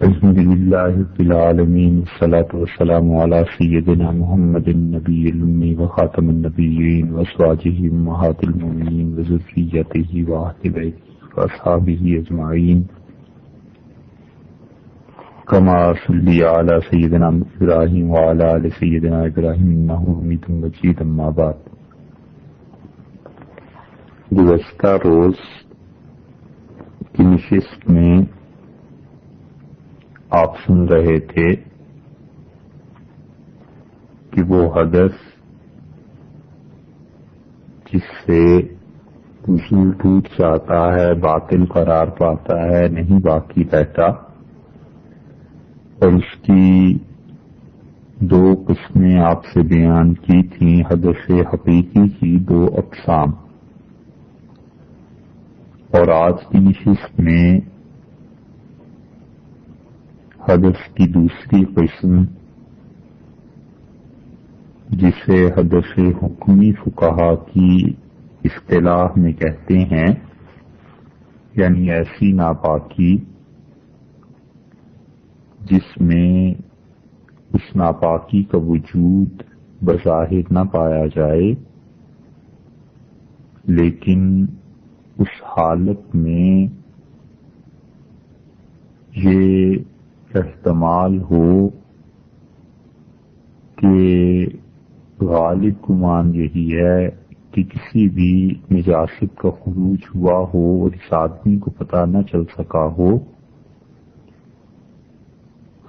الحمد للہ رب العالمین والصلاة والسلام علی سیدنا محمد النبی الأمی وخاتم النبیین وازواجہ امہات المؤمنین وذریتہ وأہل بیتہ واصحابہ اجمعین کما صلی علی سیدنا ابراہیم وعلی آل سیدنا ابراہیم انہ حمید مجید اما بعد۔ گزشتہ روز کی نشست میں آپ سن رہے تھے کہ وہ حدث جس سے وضو ٹوٹ جاتا ہے، باطل قرار پاتا ہے، نہیں باقی رہتا، اور اس کی دو قسمیں آپ سے بیان کی تھیں، حدث حقیقی کی دو اقسام۔ اور آج کی نشست میں حدث کی دوسری قسم، جسے حدث حکمی فقہا کی اصطلاح میں کہتے ہیں، یعنی ایسی ناپاکی جس میں اس ناپاکی کا وجود بظاہر نہ پایا جائے، لیکن اس حالت میں یہ احتمال ہو کہ غالب گمان یہی ہے کہ کسی بھی نجاست کا خروج ہوا ہو اور اس آدمی کو پتہ نہ چل سکا ہو،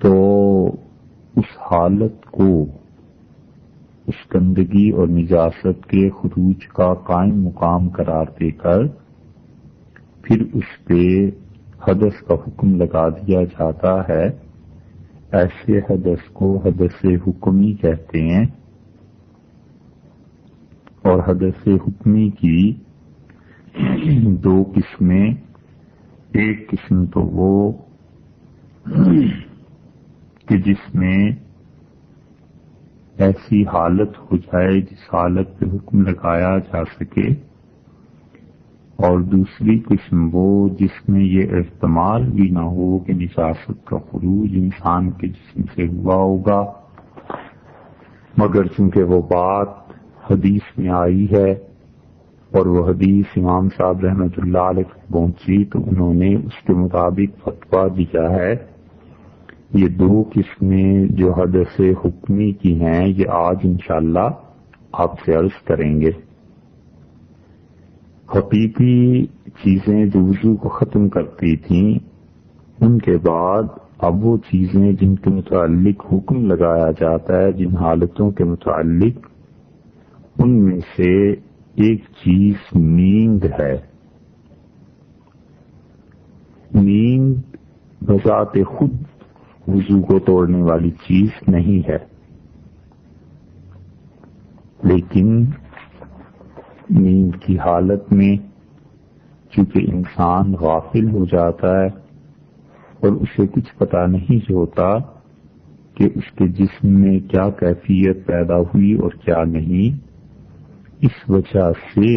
تو اس حالت کو اس گندگی اور نجاست کے خروج کا قائم مقام قرار دے کر پھر اس پہ حدث کا حکم لگا دیا جاتا ہے۔ ایسے حدث کو حدث حکمی کہتے ہیں۔ اور حدث حکمی کی دو قسمیں، ایک قسم تو وہ کہ جس میں ایسی حالت ہو جائے جس حالت پہ حکم لگایا جا سکے، اور دوسری قسم وہ جس میں یہ احتمال بھی نہ ہو کہ نجاست کا خروج انسان کے جسم سے ہوا ہوگا، مگر چونکہ وہ بات حدیث میں آئی ہے اور وہ حدیث امام صاحب رحمۃ اللہ علیہ کو پہنچی تو انہوں نے اس کے مطابق فتویٰ دیا ہے۔ یہ دو قسمیں جو حدث حکمی کی ہیں یہ آج انشاءاللہ آپ سے عرض کریں گے۔ حقیقی چیزیں جو وضو کو ختم کرتی تھیں، ان کے بعد اب وہ چیزیں جن کے متعلق حکم لگایا جاتا ہے، جن حالتوں کے متعلق، ان میں سے ایک چیز نیند ہے۔ نیند بذات خود وضو کو توڑنے والی چیز نہیں ہے، لیکن نیند کی حالت میں چونکہ انسان غافل ہو جاتا ہے اور اسے کچھ پتہ نہیں ہوتا کہ اس کے جسم میں کیا کیفیت پیدا ہوئی اور کیا نہیں، اس وجہ سے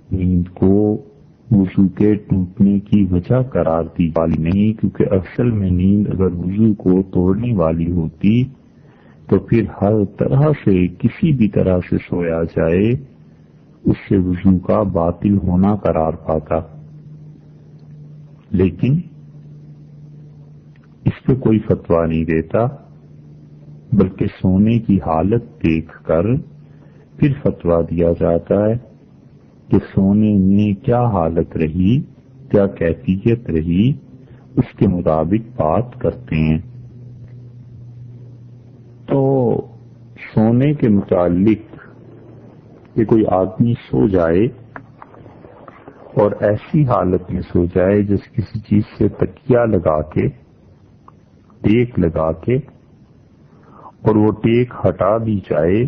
نیند کو وضو کے ٹوٹنے کی وجہ قرار دی والی نہیں، کیونکہ اصل میں نیند اگر وضو کو توڑنے والی ہوتی تو پھر ہر طرح سے کسی بھی طرح سے سویا جائے اس سے وضو کا باطل ہونا قرار پاتا، لیکن اس پہ کوئی فتویٰ نہیں دیتا، بلکہ سونے کی حالت دیکھ کر پھر فتویٰ دیا جاتا ہے کہ سونے میں کیا حالت رہی، کیا کیفیت رہی، اس کے مطابق بات کرتے ہیں۔ تو سونے کے متعلق کہ کوئی آدمی سو جائے اور ایسی حالت میں سو جائے جس کسی چیز سے تکیہ لگا کے، ٹیک لگا کے، اور وہ ٹیک ہٹا دی جائے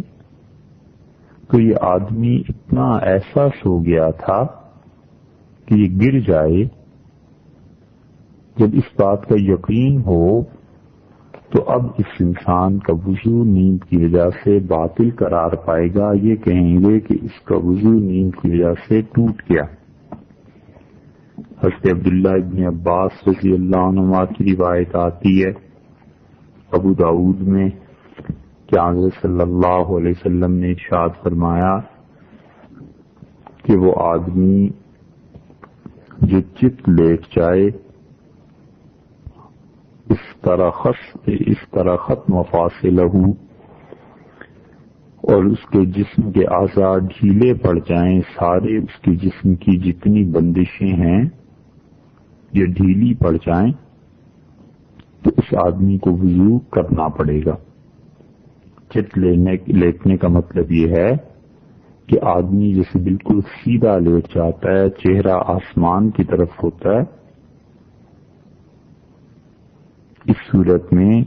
تو یہ آدمی اتنا ایسا سو گیا تھا کہ یہ گر جائے۔ جب اس بات کا یقین ہو تو اب اس انسان کا وضو نیند کی وجہ سے باطل قرار پائے گا، یہ کہیں گے کہ اس کا وضو نیند کی وجہ سے ٹوٹ گیا۔ حضرت عبداللہ ابن عباس رضی اللہ عنہما کی روایت آتی ہے ابو داؤد میں کہ حضرت صلی اللہ علیہ وسلم نے ارشاد فرمایا کہ وہ آدمی جو چت لیٹ جائے اس طرح ختم مفاصلہ اور اس کے جسم کے اعضاء ڈھیلے پڑ جائیں، سارے اس کے جسم کی جتنی بندشیں ہیں یہ ڈھیلی پڑ جائیں تو اس آدمی کو وضو کرنا پڑے گا۔ چت لیٹنے کا مطلب یہ ہے کہ آدمی جیسے بالکل سیدھا لیٹ جاتا ہے، چہرہ آسمان کی طرف ہوتا ہے، اس صورت میں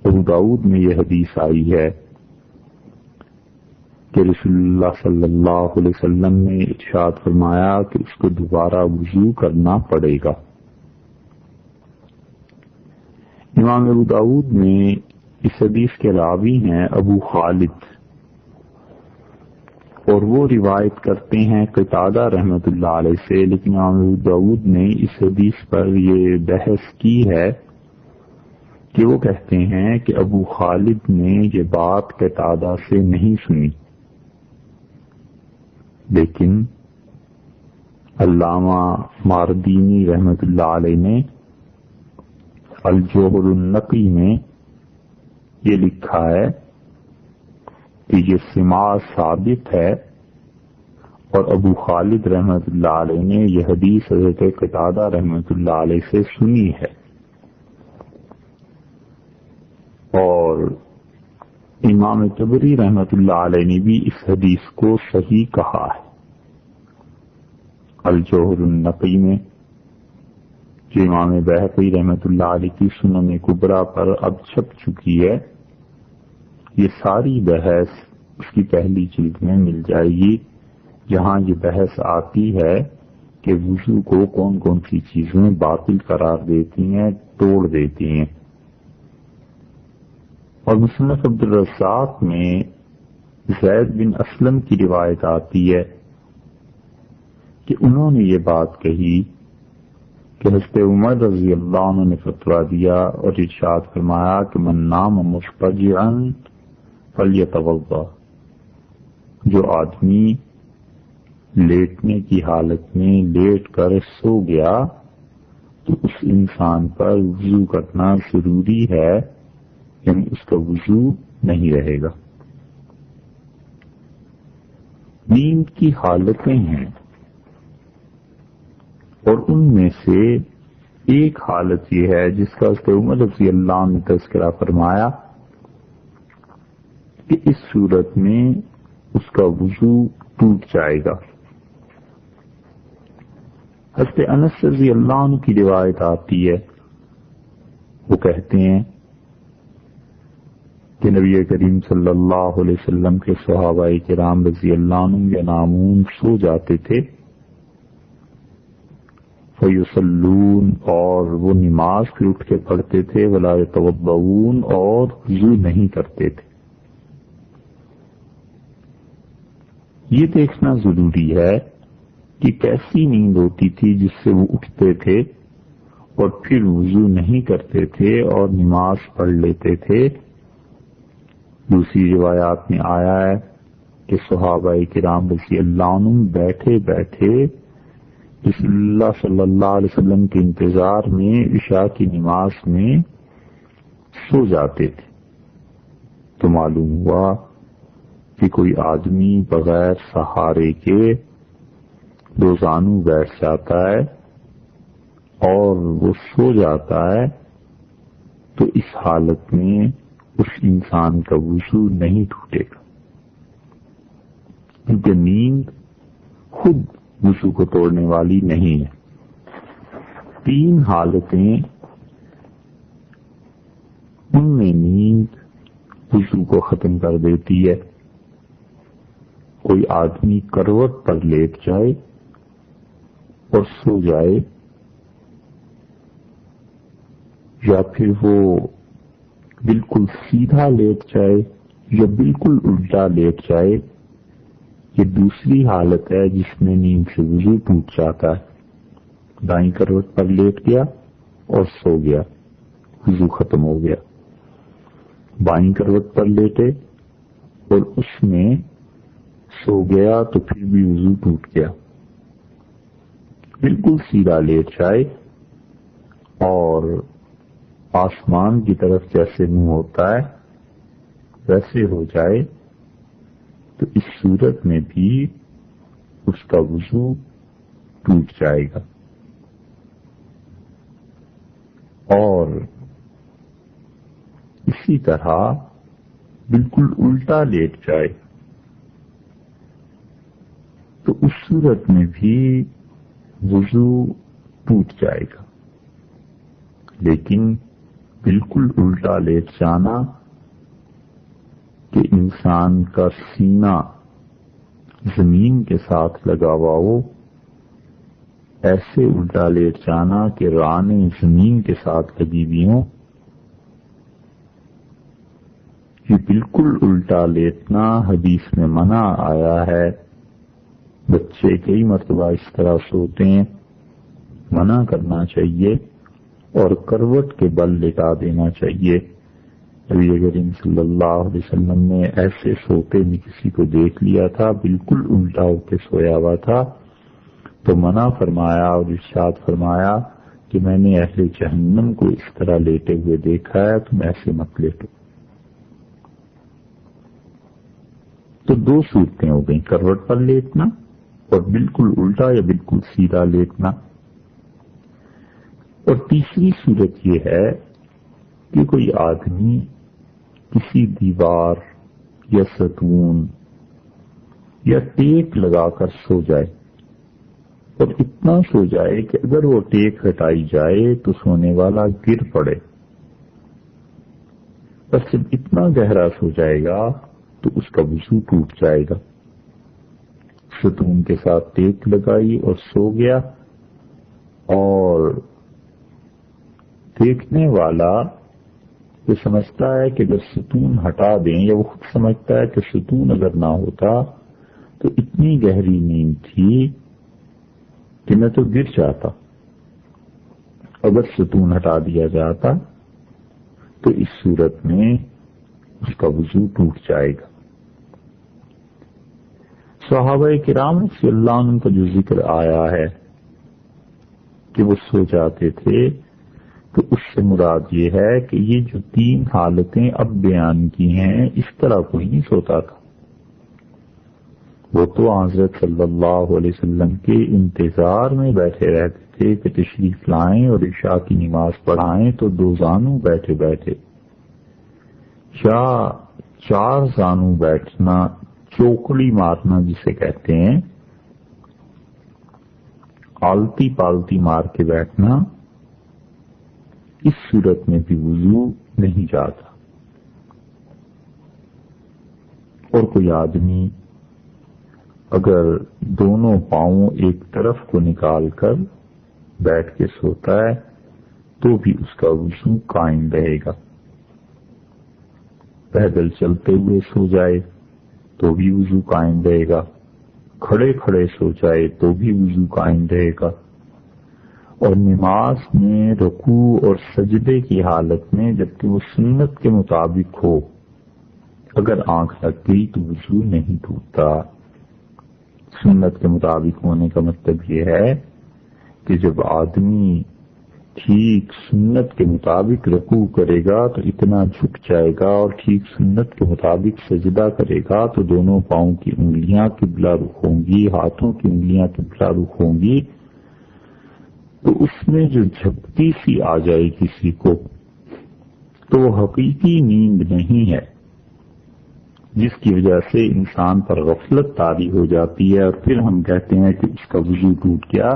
ابو داؤد میں یہ حدیث آئی ہے کہ رسول اللہ صلی اللہ علیہ وسلم نے ارشاد فرمایا کہ اس کو دوبارہ وضو کرنا پڑے گا۔ امام ابو داؤد میں اس حدیث کے راوی ہیں ابو خالد، اور وہ روایت کرتے ہیں قتادہ رحمۃ اللہ علیہ سے، لیکن امام ابو داؤد نے اس حدیث پر یہ بحث کی ہے کہ وہ کہتے ہیں کہ ابو خالد نے یہ بات قتادہ سے نہیں سنی، لیکن علامہ ماردینی رحمۃ اللہ علیہ نے الجوہر النقی میں یہ لکھا ہے کہ یہ سماع ثابت ہے، اور ابو خالد رحمۃ اللہ علیہ نے یہ حدیث حضرت قتادہ رحمۃ اللہ علیہ سے سنی ہے، اور امام طبری رحمۃ اللہ علیہ نے بھی اس حدیث کو صحیح کہا ہے۔ الجوہر النقی میں جو امام بہقی رحمۃ اللہ علیہ کی سنن کبریٰ پر اب چھپ چکی ہے، یہ ساری بحث اس کی پہلی جلد میں مل جائے گی، جہاں یہ بحث آتی ہے کہ وضو کو کون کون سی چیزیں باطل قرار دیتی ہیں، توڑ دیتی ہیں۔ اور مصنف عبد الرزاق میں زید بن اسلم کی روایت آتی ہے کہ انہوں نے یہ بات کہی کہ حضرت عمر رضی اللہ عنہ نے فتویٰ دیا اور ارشاد فرمایا کہ من نام مضطجعا فلیتوضا، جو آدمی لیٹنے کی حالت میں لیٹ کر سو گیا تو اس انسان پر وضو کرنا ضروری ہے، یعنی اس کا وضو نہیں رہے گا۔ نیند کی حالتیں ہیں، اور ان میں سے ایک حالت یہ ہے جس کا حضرت عمر رضی اللہ عنہ نے تذکرہ فرمایا کہ اس صورت میں اس کا وضو ٹوٹ جائے گا۔ حضرت انس رضی اللہ عنہ کی روایت آتی ہے، وہ کہتے ہیں کہ نبی کریم صلی اللہ علیہ وسلم کے صحابہ کرام رضی اللہ عنہم ینامون سو جاتے تھے، فیصلون اور وہ نماز پہ اٹھ کے پڑھتے تھے، ولا یتوضؤون اور وضو نہیں کرتے تھے۔ یہ دیکھنا ضروری ہے کہ کیسی نیند ہوتی تھی جس سے وہ اٹھتے تھے اور پھر وضو نہیں کرتے تھے اور نماز پڑھ لیتے تھے۔ دوسری روایات میں آیا ہے کہ صحابہ کرام رضی اللہ عنہم بیٹھے بیٹھے رسول اللہ صلی اللہ علیہ وسلم کے انتظار میں عشاء کی نماز میں سو جاتے تھے، تو معلوم ہوا کہ کوئی آدمی بغیر سہارے کے روزانو بیٹھ جاتا ہے اور وہ سو جاتا ہے، تو اس حالت میں اس انسان کا وضو نہیں ٹوٹے گا، کیونکہ نیند خود وضو کو توڑنے والی نہیں ہے۔ تین حالتیں ان میں نیند وضو کو ختم کر دیتی ہے۔ کوئی آدمی کروٹ پر لیٹ جائے اور سو جائے، یا پھر وہ بالکل سیدھا لیٹ جائے یا بالکل الٹا لیٹ جائے، یہ دوسری حالت ہے جس میں نیند سے وضو ٹوٹ جاتا ہے۔ دائیں کروٹ پر لیٹ گیا اور سو گیا، وضو ختم ہو گیا۔ بائیں کروٹ پر لیٹے اور اس میں سو گیا تو پھر بھی وضو ٹوٹ گیا۔ بالکل سیدھا لیٹ جائے اور آسمان کی طرف جیسے منہ ہوتا ہے ویسے ہو جائے تو اس صورت میں بھی اس کا وضو ٹوٹ جائے گا۔ اور اسی طرح بالکل الٹا لیٹ جائے تو اس صورت میں بھی وضو ٹوٹ جائے گا۔ لیکن بالکل الٹا لیٹ جانا کہ انسان کا سینہ زمین کے ساتھ لگا ہوا ہو، ایسے الٹا لیٹ جانا کہ رانیں زمین کے ساتھ لگی ہوئی ہوں، یہ بالکل الٹا لیٹنا حدیث میں منع آیا ہے۔ بچے کئی مرتبہ اس طرح سوتے ہیں، منع کرنا چاہیے اور کروٹ کے بل لٹا دینا چاہیے۔ نبی کریم صلی اللہ علیہ وسلم نے ایسے سوتے میں کسی کو دیکھ لیا تھا، بالکل الٹا ہو کے سویا ہوا تھا، تو منع فرمایا اور ارشاد فرمایا کہ میں نے اہل جہنم کو اس طرح لیٹے ہوئے دیکھا ہے، تم ایسے مت لیٹو۔ تو دو صورتیں ہو گئیں، کروٹ پر لیٹنا اور بالکل الٹا یا بالکل سیدھا لیٹنا۔ اور تیسری صورت یہ ہے کہ کوئی آدمی کسی دیوار یا ستون یا ٹیک لگا کر سو جائے اور اتنا سو جائے کہ اگر وہ ٹیک ہٹائی جائے تو سونے والا گر پڑے، بس جب اتنا گہرا سو جائے گا تو اس کا وضو ٹوٹ جائے گا۔ ستون کے ساتھ ٹیک لگائی اور سو گیا، اور دیکھنے والا یہ سمجھتا ہے کہ اگر ستون ہٹا دیں، یا وہ خود سمجھتا ہے کہ ستون اگر نہ ہوتا تو اتنی گہری نیند تھی کہ میں تو گر جاتا، اگر ستون ہٹا دیا جاتا تو اس صورت میں اس کا وضو ٹوٹ جائے گا۔ صحابہ کرام رضی اللہ عنہ کا جو ذکر آیا ہے کہ وہ سو جاتے تھے، تو اس سے مراد یہ ہے کہ یہ جو تین حالتیں اب بیان کی ہیں اس طرح کوئی نہیں سوتا تھا۔ وہ تو حضرت صلی اللہ علیہ وسلم کے انتظار میں بیٹھے رہتے تھے کہ تشریف لائیں اور عشاء کی نماز پڑھائیں تو دو زانو بیٹھے بیٹھے، یا چار زانو بیٹھنا، چوکڑی مارنا جسے کہتے ہیں، آلتی پالتی مار کے بیٹھنا، اس صورت میں بھی وضو نہیں جاتا۔ اور کوئی آدمی اگر دونوں پاؤں ایک طرف کو نکال کر بیٹھ کے سوتا ہے تو بھی اس کا وضو قائم رہے گا۔ پیدل چلتے ہوئے سو جائے تو بھی وضو قائم رہے گا، کھڑے کھڑے سو جائے تو بھی وضو قائم رہے گا، اور نماز میں رکوع اور سجدے کی حالت میں جبکہ وہ سنت کے مطابق ہو اگر آنکھ لگ گئی تو وضو نہیں ٹوٹتا۔ سنت کے مطابق ہونے کا مطلب یہ ہے کہ جب آدمی ٹھیک سنت کے مطابق رکوع کرے گا تو اتنا جھک جائے گا، اور ٹھیک سنت کے مطابق سجدہ کرے گا تو دونوں پاؤں کی انگلیاں قبلہ رخ ہوں گی، ہاتھوں کی انگلیاں قبلہ رخ ہوں گی، تو اس میں جو جھپکی سی آ جائے کسی کو تو وہ حقیقی نیند نہیں ہے، جس کی وجہ سے انسان پر غفلت طاری ہو جاتی ہے اور پھر ہم کہتے ہیں کہ اس کا وضو ٹوٹ گیا،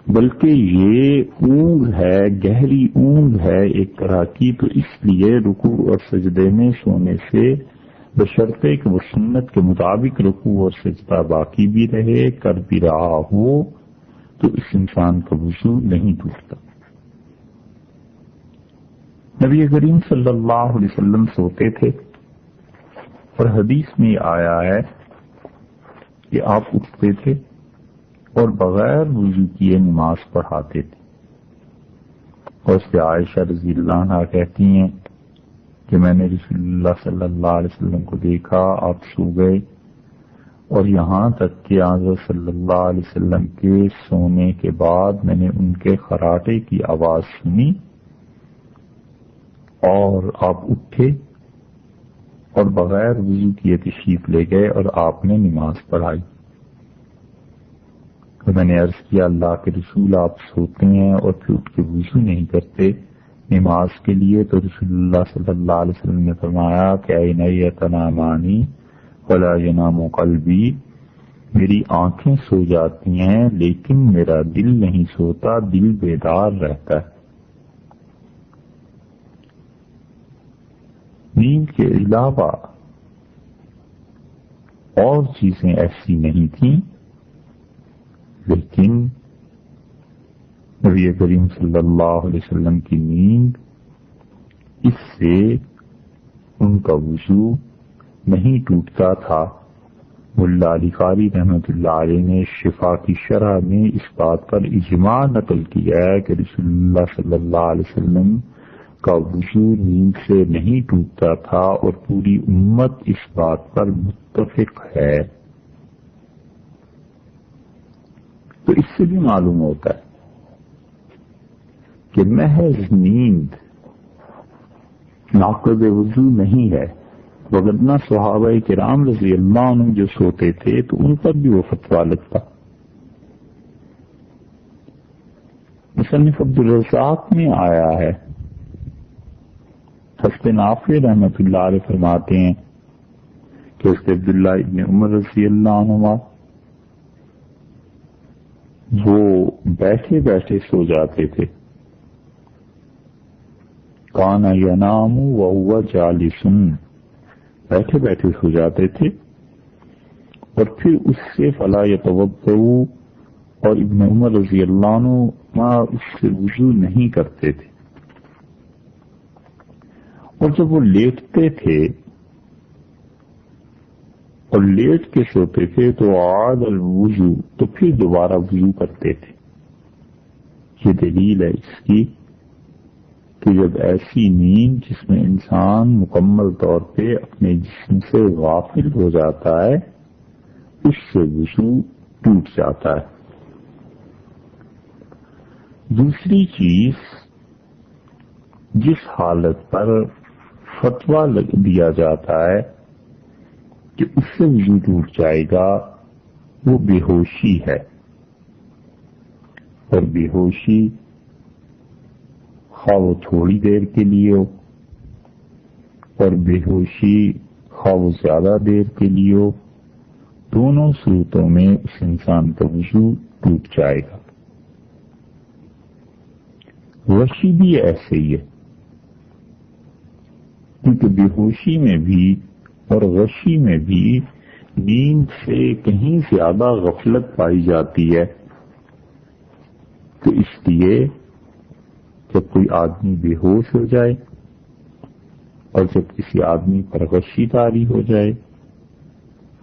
بلکہ یہ اونگ ہے، گہری اونگ ہے ایک طرح کی۔ تو اس لیے رکوع اور سجدے میں سونے سے بشرطے کہ وہ سنت کے مطابق رکوع اور سجدہ باقی بھی رہے، کر بھی رہا ہو، تو اس انسان کا وضو نہیں ٹوٹتا۔ نبی کریم صلی اللہ علیہ وسلم سوتے تھے اور حدیث میں آیا ہے کہ آپ اٹھتے تھے اور بغیر وضو کیے نماز پڑھاتے تھے۔ اور اس سے عائشہ رضی اللہ عنہا کہتی ہیں کہ میں نے رسول اللہ صلی اللہ علیہ وسلم کو دیکھا، آپ سو گئے اور یہاں تک کہ حضرت صلی اللہ علیہ وسلم کے سونے کے بعد میں نے ان کے خراٹے کی آواز سنی اور آپ اٹھے اور بغیر وضو کیے تشریف لے گئے اور آپ نے نماز پڑھائی۔ تو میں نے عرض کیا اللہ کے رسول آپ سوتے ہیں اور پھر اٹھ کے وضو نہیں کرتے نماز کے لیے، تو رسول اللہ صلی اللہ علیہ وسلم نے فرمایا کہ عینی تنامانی ولا ینام قلبی، میری آنکھیں سو جاتی ہیں لیکن میرا دل نہیں سوتا، دل بیدار رہتا ہے۔ نیند کے علاوہ اور چیزیں ایسی نہیں تھیں، لیکن نبی کریم صلی اللہ علیہ وسلم کی نیند، اس سے ان کا وضو نہیں ٹوٹتا تھا۔ ملا علی قاری رحمۃ اللہ علیہ نے شفا کی شرح میں اس بات پر اجماع نقل کیا ہے کہ رسول اللہ صلی اللہ علیہ وسلم کا وضو نیند سے نہیں ٹوٹتا تھا، اور پوری امت اس بات پر متفق ہے۔ تو اس سے بھی معلوم ہوتا ہے کہ محض نیند ناقض وضو نہیں ہے، وگرنہ صحابہ کرام رضی اللہ عنہ جو سوتے تھے تو ان پر بھی وہ فتویٰ لگتا۔ مصنف عبدالرزاق میں آیا ہے، حضرت نافع رحمۃ اللہ علیہ فرماتے ہیں کہ حضرت عبداللہ ابن عمر رضی اللہ عنہما وہ بیٹھے بیٹھے سو جاتے تھے، کان ینام وہو جالس، بیٹھے بیٹھے سو جاتے تھے، اور پھر اس سے فلا یتوضؤ، اور ابن عمر رضی اللہ عنہ اس سے وضو نہیں کرتے تھے، اور جب وہ لیٹتے تھے اور لیٹ کے سوتے تھے تو عاد الوضو، تو پھر دوبارہ وضو کرتے تھے۔ یہ دلیل ہے اس کی کہ جب ایسی نیند جس میں انسان مکمل طور پہ اپنے جسم سے غافل ہو جاتا ہے، اس سے وضو ٹوٹ جاتا ہے۔ دوسری چیز جس حالت پر فتویٰ دیا جاتا ہے کہ اس سے وضو ٹوٹ جائے گا، وہ بے ہوشی ہے، اور بے ہوشی خواہ وہ تھوڑی دیر کے لیے ہو اور بے ہوشی خواہ وہ زیادہ دیر کے لیے ہو، دونوں صورتوں میں اس انسان کا وضو ٹوٹ جائے گا۔ غشی بھی ایسے ہی ہے، کیونکہ بے ہوشی میں بھی اور غشی میں بھی نیند سے کہیں زیادہ غفلت پائی جاتی ہے، تو اس لیے جب کوئی آدمی بے ہوش ہو جائے اور جب کسی آدمی پر غشی طاری ہو جائے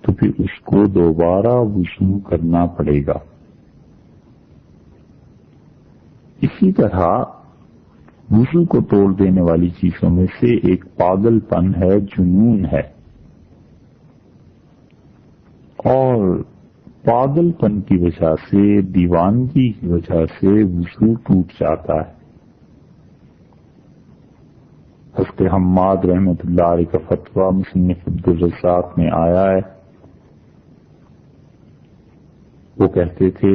تو پھر اس کو دوبارہ وضو کرنا پڑے گا۔ اسی طرح وضو کو توڑ دینے والی چیزوں میں سے ایک پاگل پن ہے، جنون ہے، اور پاگل پن کی وجہ سے، دیوانگی کی وجہ سے وضو ٹوٹ جاتا ہے۔ حضرت حماد رحمۃ اللہ علیہ کا فتویٰ مصنف عبدالرزاق میں آیا ہے، وہ کہتے تھے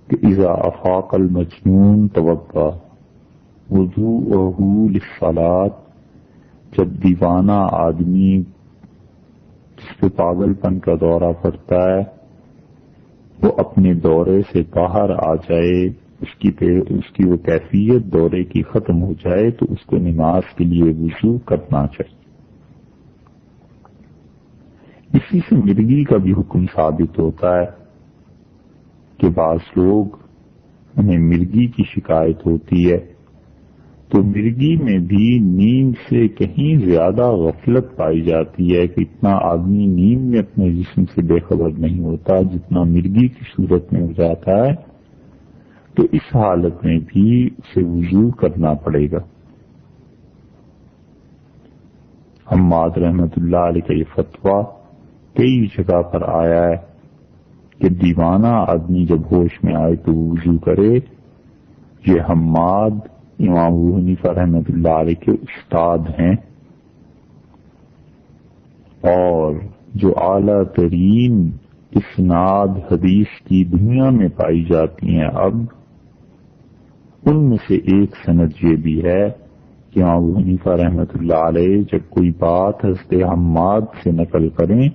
کہ اذا افاق المجنون توضأ وضوءہ للصلاۃ، جب دیوانہ آدمی جس پہ پاگل پن کا دورہ پڑتا ہے وہ اپنے دورے سے باہر آ جائے، اس کی وہ کیفیت دورے کی ختم ہو جائے، تو اس کو نماز کے لیے وضو کرنا چاہیے۔ اسی سے مرگی کا بھی حکم ثابت ہوتا ہے کہ بعض لوگ انہیں مرگی کی شکایت ہوتی ہے تو مرغی میں بھی نیند سے کہیں زیادہ غفلت پائی جاتی ہے کہ اتنا آدمی نیند میں اپنے جسم سے بے خبر نہیں ہوتا جتنا مرغی کی صورت میں ہو جاتا ہے. تو اس حالت میں بھی اسے وضو کرنا پڑے گا. حماد رحمت اللہ علیہ کا یہ فتویٰ کئی جگہ پر آیا ہے کہ دیوانہ آدمی جب ہوش میں آئے تو وضو کرے. یہ حماد امام ابو حنیفہ رحمت اللہ علیہ کے استاد ہیں، اور جو اعلیٰ ترین اسناد حدیث کی دنیا میں پائی جاتی ہیں اب، ان میں سے ایک سند یہ بھی ہے کہ امام ابو حنیفہ رحمت اللہ علیہ جب کوئی بات حضرت حماد سے نقل کریں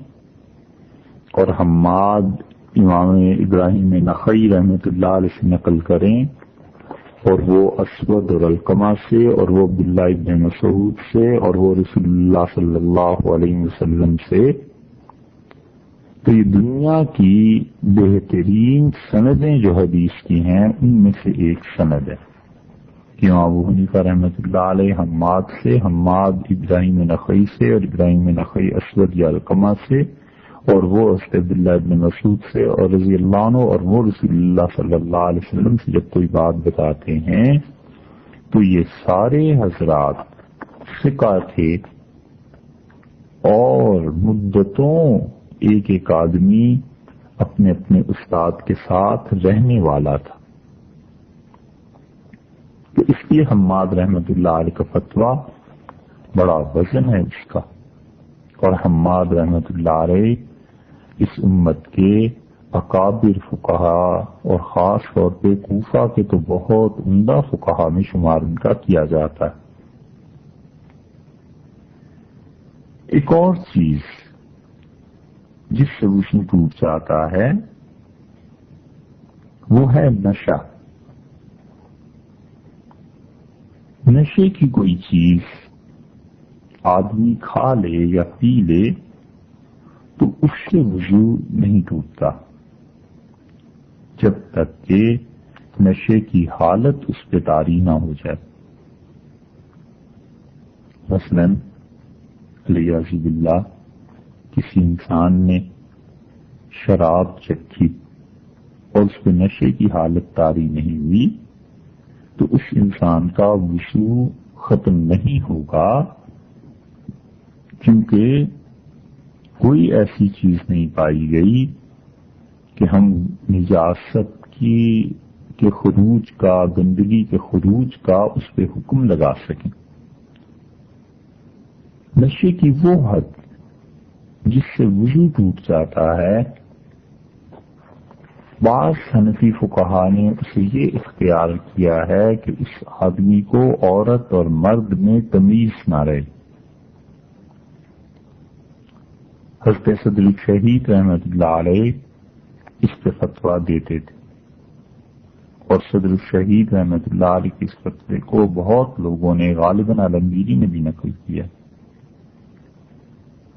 اور حماد امام ابراہیم نخعی رحمت اللہ علیہ سے نقل کریں اور وہ اسود اور علقمہ سے اور وہ عبداللہ ابن مسعود سے اور وہ رسول اللہ صلی اللہ علیہ وسلم سے، تو یہ دنیا کی بہترین سندیں جو حدیث کی ہیں ان میں سے ایک سند ہے کہ ابو حنیفہ رحمۃ اللہ علیہ حماد سے، حماد ابراہیم نخعی سے اور ابراہیم نخعی اسود یا علقمہ سے، اور وہ حضرت عبداللہ ابن مسعود سے اور رضی اللہ عنہ، اور وہ رسول اللہ صلی اللہ علیہ وسلم سے جب کوئی بات بتاتے ہیں تو یہ سارے حضرات ثقہ تھے اور مدتوں ایک ایک آدمی اپنے اپنے استاد کے ساتھ رہنے والا تھا. تو اس لیے حماد رحمت اللہ علیہ کا فتویٰ بڑا وزن ہے اس کا، اور حماد رحمت اللہ علیہ اس امت کے اکابر فقہا اور خاص طور پہ کوفہ کے تو بہت عمدہ فقہا میں شمار ان کا کیا جاتا ہے. ایک اور چیز جس سے وضو ٹوٹ جاتا ہے وہ ہے نشہ. نشے کی کوئی چیز آدمی کھا لے یا پی لے تو اس سے وضو نہیں ٹوٹتا جب تک کہ نشے کی حالت اس پہ طاری نہ ہو جائے. مثلاً علیہ باللہ کسی انسان نے شراب چکھی اور اس پہ نشے کی حالت طاری نہیں ہوئی تو اس انسان کا وضو ختم نہیں ہوگا، کیونکہ کوئی ایسی چیز نہیں پائی گئی کہ ہم نجاست کے خروج کا، گندگی کے خروج کا اس پہ حکم لگا سکیں. نشے کی وہ حد جس سے وضو ٹوٹ جاتا ہے، بعض حنفی فقہا نے اسے یہ اختیار کیا ہے کہ اس آدمی کو عورت اور مرد میں تمیز نہ رہے. حضرت صدر الشہید رحمت اللہ علیہ اس پہ فتویٰ دیتے تھے، اور صدر الشہید رحمت اللہ علیہ کے اس فتوے کو بہت لوگوں نے، غالباً عالمگیری نے بھی نقل کیا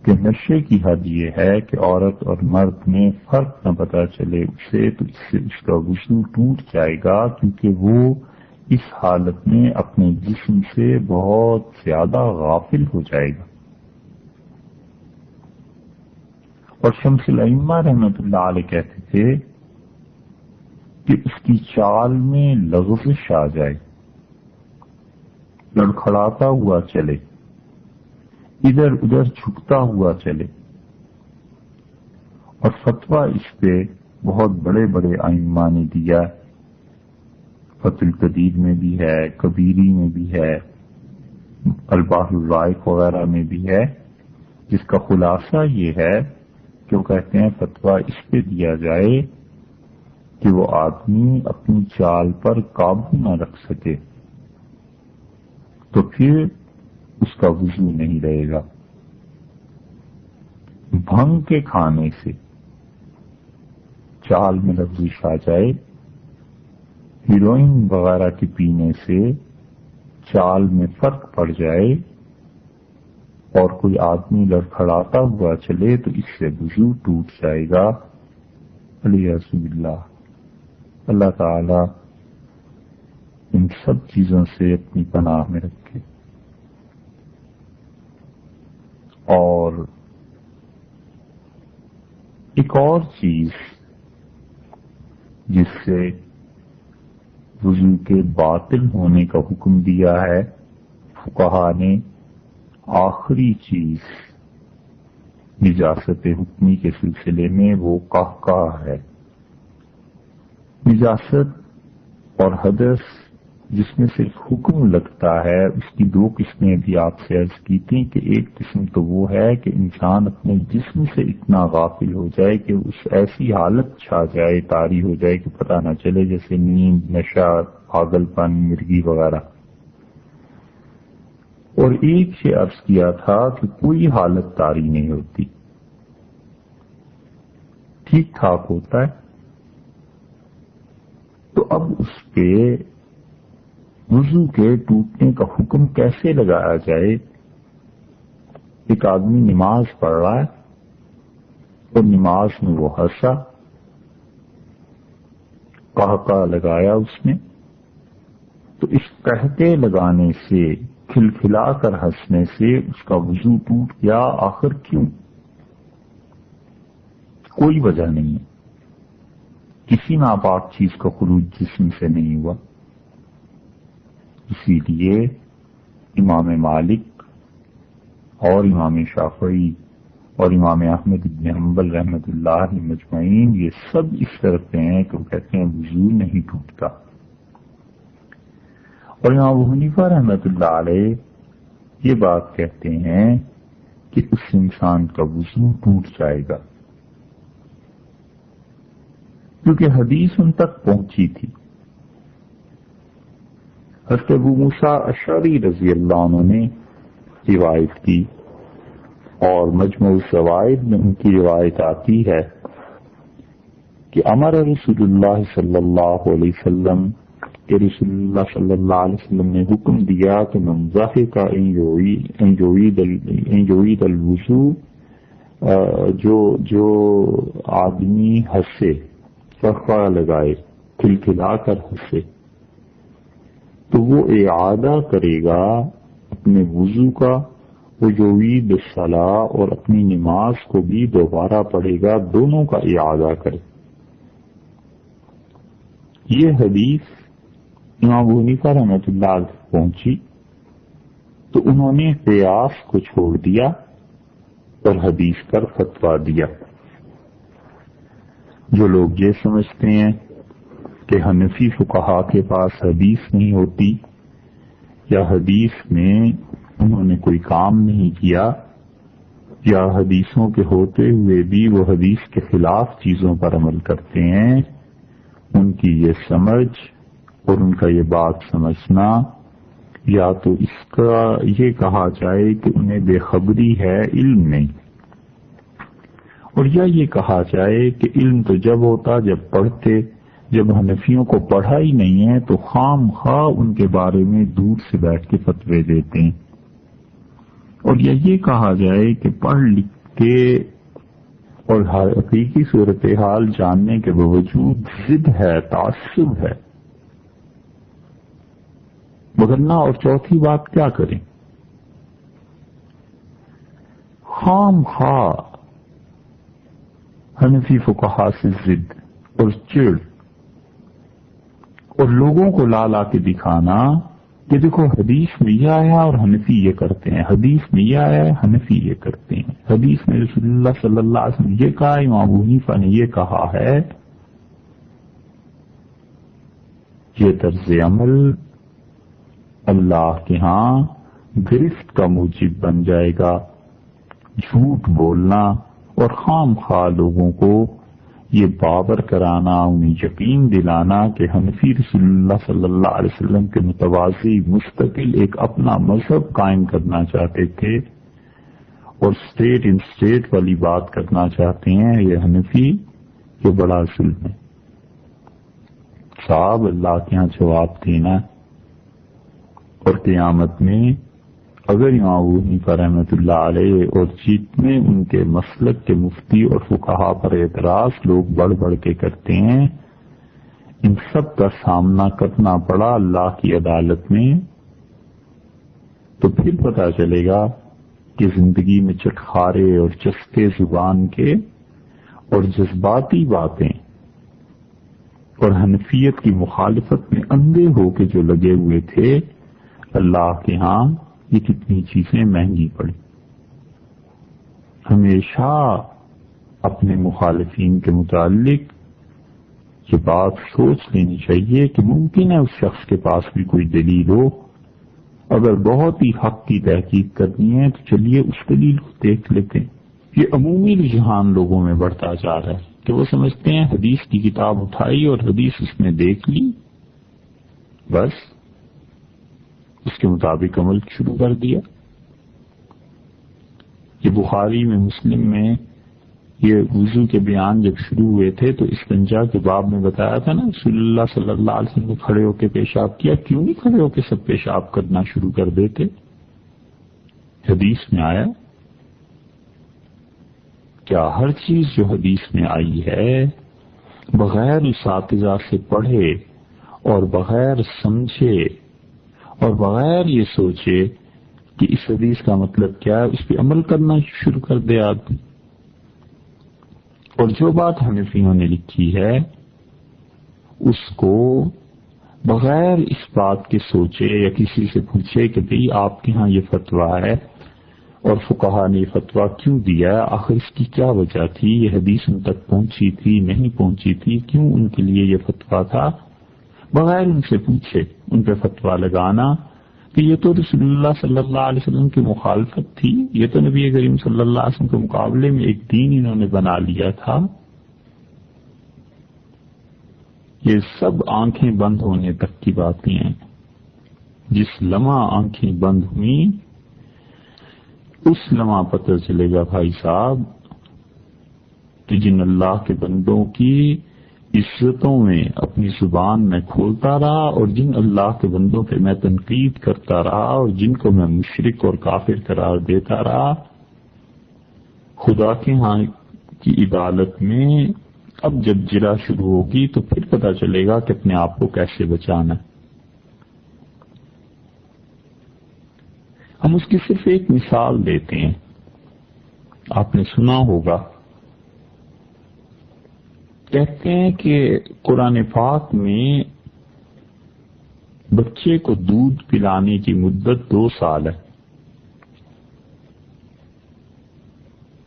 کہ نشے کی حد یہ ہے کہ عورت اور مرد میں فرق نہ پتہ چلے اسے، تو اس سے اس کا وضو ٹوٹ جائے گا، کیونکہ وہ اس حالت میں اپنے جسم سے بہت زیادہ غافل ہو جائے گا. اور شمس الائمہ رحمت اللہ علیہ کہتے تھے کہ اس کی چال میں لغزش آ جائے، لڑکھڑاتا ہوا چلے، ادھر ادھر جھکتا ہوا چلے. اور فتویٰ اس پہ بہت بڑے بڑے ائمہ نے دیا، فتح القدیر میں بھی ہے، کبیری میں بھی ہے، البحر الرائق وغیرہ میں بھی ہے، جس کا خلاصہ یہ ہے کہ وہ کہتے ہیں فتویٰ اس پہ دیا جائے کہ وہ آدمی اپنی چال پر قابو نہ رکھ سکے تو پھر اس کا وضو نہیں رہے گا. بھنگ کے کھانے سے چال میں لغزش آ جائے، ہیروئن وغیرہ کے پینے سے چال میں فرق پڑ جائے اور کوئی آدمی لڑکھڑاتا ہوا چلے تو اس سے وضو ٹوٹ جائے گا. علیہ باللہ. اللہ تعالی ان سب چیزوں سے اپنی پناہ میں رکھے۔ اور ایک اور چیز جس سے وضو کے باطل ہونے کا حکم دیا ہے فقہا نے، آخری چیز نجاست حکمی کے سلسلے میں وہ قہقہ ہے۔ نجاست اور حدث جس میں صرف حکم لگتا ہے، اس کی دو قسمیں بھی آپ سے عرض کی تھیں کہ ایک قسم تو وہ ہے کہ انسان اپنے جسم سے اتنا غافل ہو جائے کہ اس ایسی حالت چھا جائے، طاری ہو جائے کہ پتہ نہ چلے، جیسے نیند، نشہ، پاگل پن، مرگی وغیرہ۔ اور ایک یہ عرض کیا تھا کہ کوئی حالت طاری نہیں ہوتی، ٹھیک ٹھاک ہوتا ہے۔ تو اب اس پہ وضو کے ٹوٹنے کا حکم کیسے لگایا جائے؟ ایک آدمی نماز پڑھ رہا ہے اور نماز میں وہ ہنسا، قہقہ لگایا اس نے، تو اس قہقے لگانے سے، کھلکھلا کر ہنسنے سے اس کا وضو ٹوٹ گیا؟ آخر کیوں؟ کوئی وجہ نہیں ہے، کسی ناپاک چیز کا خروج جسم سے نہیں ہوا۔ اسی لیے امام مالک اور امام شافعی اور امام احمد بن حنبل رحمۃ اللہ مجمعین یہ سب اس طرف پہ ہیں کہ وہ کہتے ہیں وضو نہیں ٹوٹتا، اور امام ابو حنیفہ رحمۃ اللہ علیہ یہ بات کہتے ہیں کہ اس انسان کا وضو ٹوٹ جائے گا، کیونکہ حدیث ان تک پہنچی تھی۔ حضرت ابو موسیٰ اشعری رضی اللہ عنہ نے روایت کی، اور مجموع الزوائد میں ان کی روایت آتی ہے کہ امر رسول اللہ صلی اللہ علیہ وسلم کہ رسول اللہ صلی اللہ علیہ وسلم نے حکم دیا کہ من ضحک ان یعید الوضو، جو آدمی ہنسے، قہقہ لگائے، کھلکھلا کر ہنسے، تو وہ اعادہ کرے گا اپنے وضو کا، وہ یعید الصلاۃ، اور اپنی نماز کو بھی دوبارہ پڑھے گا، دونوں کا اعادہ کرے۔ یہ حدیث امام ابو حنیفہ رحمۃ اللہ علیہ پہنچی تو انہوں نے قیاس کو چھوڑ دیا اور حدیث پر فتویٰ دیا۔ جو لوگ یہ سمجھتے ہیں کہ حنفی فقہا کے پاس حدیث نہیں ہوتی، یا حدیث میں انہوں نے کوئی کام نہیں کیا، یا حدیثوں کے ہوتے ہوئے بھی وہ حدیث کے خلاف چیزوں پر عمل کرتے ہیں، ان کی یہ سمجھ اور ان کا یہ بات سمجھنا، یا تو اس کا یہ کہا جائے کہ انہیں بے خبری ہے، علم نہیں، اور یا یہ کہا جائے کہ علم تو جب ہوتا جب پڑھتے، جب حنفیوں کو پڑھا ہی نہیں ہے تو خام خواہ ان کے بارے میں دور سے بیٹھ کے فتوے دیتے ہیں، اور یہ کہا جائے کہ پڑھ لکھ کے اور حقیقی صورتحال جاننے کے باوجود ضد ہے، تعصب ہے، وگرنہ اور چوتھی بات کیا کریں؟ خام خواہ حنفی فقہا سے ضد اور چڑ، اور لوگوں کو لا لا کے دکھانا کہ دیکھو حدیث میں یہ آیا اور حنفی یہ کرتے ہیں، حدیث میں یہ آیا ہے حنفی یہ کرتے ہیں، حدیث میں رسول اللہ صلی اللہ علیہ وسلم یہ کہا، امام ابو حنیفہ نے یہ کہا ہے۔ یہ طرز عمل اللہ کے ہاں گرفت کا موجب بن جائے گا، جھوٹ بولنا اور خام خواہ لوگوں کو یہ باور کرانا، انہیں یقین دلانا کہ حنفی رسول اللہ صلی اللہ علیہ وسلم کے متوازی مستقل ایک اپنا مذہب قائم کرنا چاہتے تھے اور اسٹیٹ ان اسٹیٹ والی بات کرنا چاہتے ہیں، یہ حنفی یہ بڑا ظلم ہے۔ صاحب اللہ کے یہاں جواب دینا، اور قیامت میں اگر امام ابو حنیفہ رحمۃ اللہ علیہ اور جتنے ان کے مسلک کے مفتی اور فقہا پر اعتراض لوگ بڑھ بڑھ کے کرتے ہیں، ان سب کا سامنا کرنا پڑا اللہ کی عدالت میں، تو پھر پتہ چلے گا کہ زندگی میں چٹخارے اور چسکے زبان کے اور جذباتی باتیں اور حنفیت کی مخالفت میں اندھے ہو کے جو لگے ہوئے تھے، اللہ کے ہاں یہ کتنی چیزیں مہنگی پڑی۔ ہمیشہ اپنے مخالفین کے متعلق یہ بات سوچ لینی چاہیے کہ ممکن ہے اس شخص کے پاس بھی کوئی دلیل ہو، اگر بہت ہی حق کی تحقیق کرنی ہے تو چلیے اس دلیل کو دیکھ لیتے ہیں۔ یہ عمومی رجحان لوگوں میں بڑھتا جا رہا ہے کہ وہ سمجھتے ہیں حدیث کی کتاب اٹھائی اور حدیث اس میں دیکھ لی، بس اس کے مطابق عمل شروع کر دیا۔ یہ بخاری میں، مسلم میں یہ وضو کے بیان جب شروع ہوئے تھے تو استنجا کے باب میں بتایا تھا نا، رسول اللہ صلی اللہ علیہ وسلم نے کھڑے ہو کے پیشاب کیا، کیوں نہیں کھڑے ہو کے سب پیشاب کرنا شروع کر دیتے؟ حدیث میں آیا۔ کیا ہر چیز جو حدیث میں آئی ہے بغیر اساتذہ سے پڑھے اور بغیر سمجھے اور بغیر یہ سوچے کہ اس حدیث کا مطلب کیا ہے اس پہ عمل کرنا شروع کر دے آدمی؟ اور جو بات حنفیوں نے لکھی ہے اس کو بغیر اس بات کے سوچے یا کسی سے پوچھے کہ بھئی آپ کے ہاں یہ فتویٰ ہے اور فقہا نے یہ فتویٰ کیوں دیا ہے، آخر اس کی کیا وجہ تھی، یہ حدیث ان تک پہنچی تھی نہیں پہنچی تھی، کیوں ان کے لیے یہ فتویٰ تھا، بغیر ان سے پوچھے ان پہ فتویٰ لگانا کہ یہ تو رسول اللہ صلی اللہ علیہ وسلم کی مخالفت تھی، یہ تو نبی کریم صلی اللہ علیہ وسلم کے مقابلے میں ایک دین انہوں نے بنا لیا تھا۔ یہ سب آنکھیں بند ہونے تک کی باتیں ہیں۔ جس لمحہ آنکھیں بند ہوئیں اس لمحہ پتہ چلے گا بھائی صاحب کہ جن اللہ کے بندوں کی عزتوں میں اپنی زبان میں کھولتا رہا اور جن اللہ کے بندوں پہ میں تنقید کرتا رہا اور جن کو میں مشرک اور کافر قرار دیتا رہا، خدا کے ہاں کی عدالت میں اب جب جرا شروع ہوگی تو پھر پتہ چلے گا کہ اپنے آپ کو کیسے بچانا ہے۔ ہم اس کی صرف ایک مثال دیتے ہیں۔ آپ نے سنا ہوگا، کہتے ہیں کہ قرآن پاک میں بچے کو دودھ پلانے کی مدت 2 سال ہے۔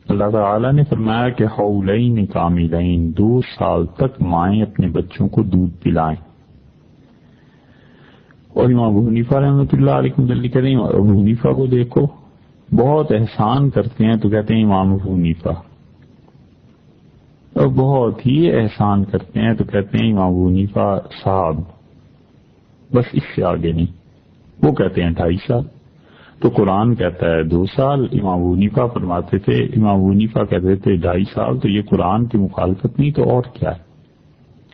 اللہ تعالی نے فرمایا کہ حولین کاملین، 2 سال تک مائیں اپنے بچوں کو دودھ پلائیں۔ اور امام ابو حنیفہ رحمۃ اللہ علیہ متعلق کہتے ہیں، ابو حنیفہ کو دیکھو بہت احسان کرتے ہیں تو کہتے ہیں امام ابو حنیفہ، اور بہت ہی احسان کرتے ہیں تو کہتے ہیں امام ابو حنیفہ صاحب، بس اس سے آگے نہیں۔ وہ کہتے ہیں 2.5 سال، تو قرآن کہتا ہے 2 سال، امام ابو حنیفہ فرماتے تھے، امام ابو حنیفہ کہتے تھے 2.5 سال، تو یہ قرآن کی مخالفت نہیں تو اور کیا ہے؟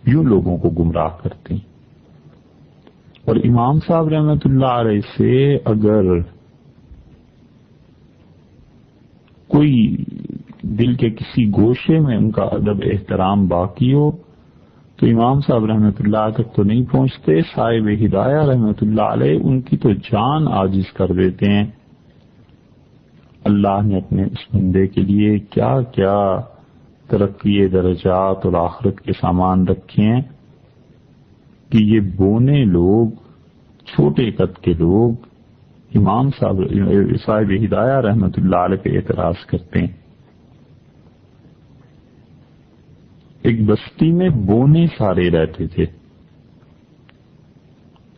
یوں لوگوں کو گمراہ کرتے ہیں۔ اور امام صاحب رحمۃ اللہ علیہ سے اگر کوئی دل کے کسی گوشے میں ان کا ادب احترام باقی ہو تو امام صاحب رحمۃ اللہ تک تو نہیں پہنچتے، صاحب ہدایہ رحمۃ اللہ علیہ ان کی تو جان عاجز کر دیتے ہیں۔ اللہ نے اپنے اس بندے کے لیے کیا کیا ترقی درجات اور آخرت کے سامان رکھے ہیں کہ یہ بونے لوگ، چھوٹے قد کے لوگ امام صاحب ہدایہ رحمۃ اللہ علیہ پہ اعتراض کرتے ہیں۔ ایک بستی میں بونے سارے رہتے تھے،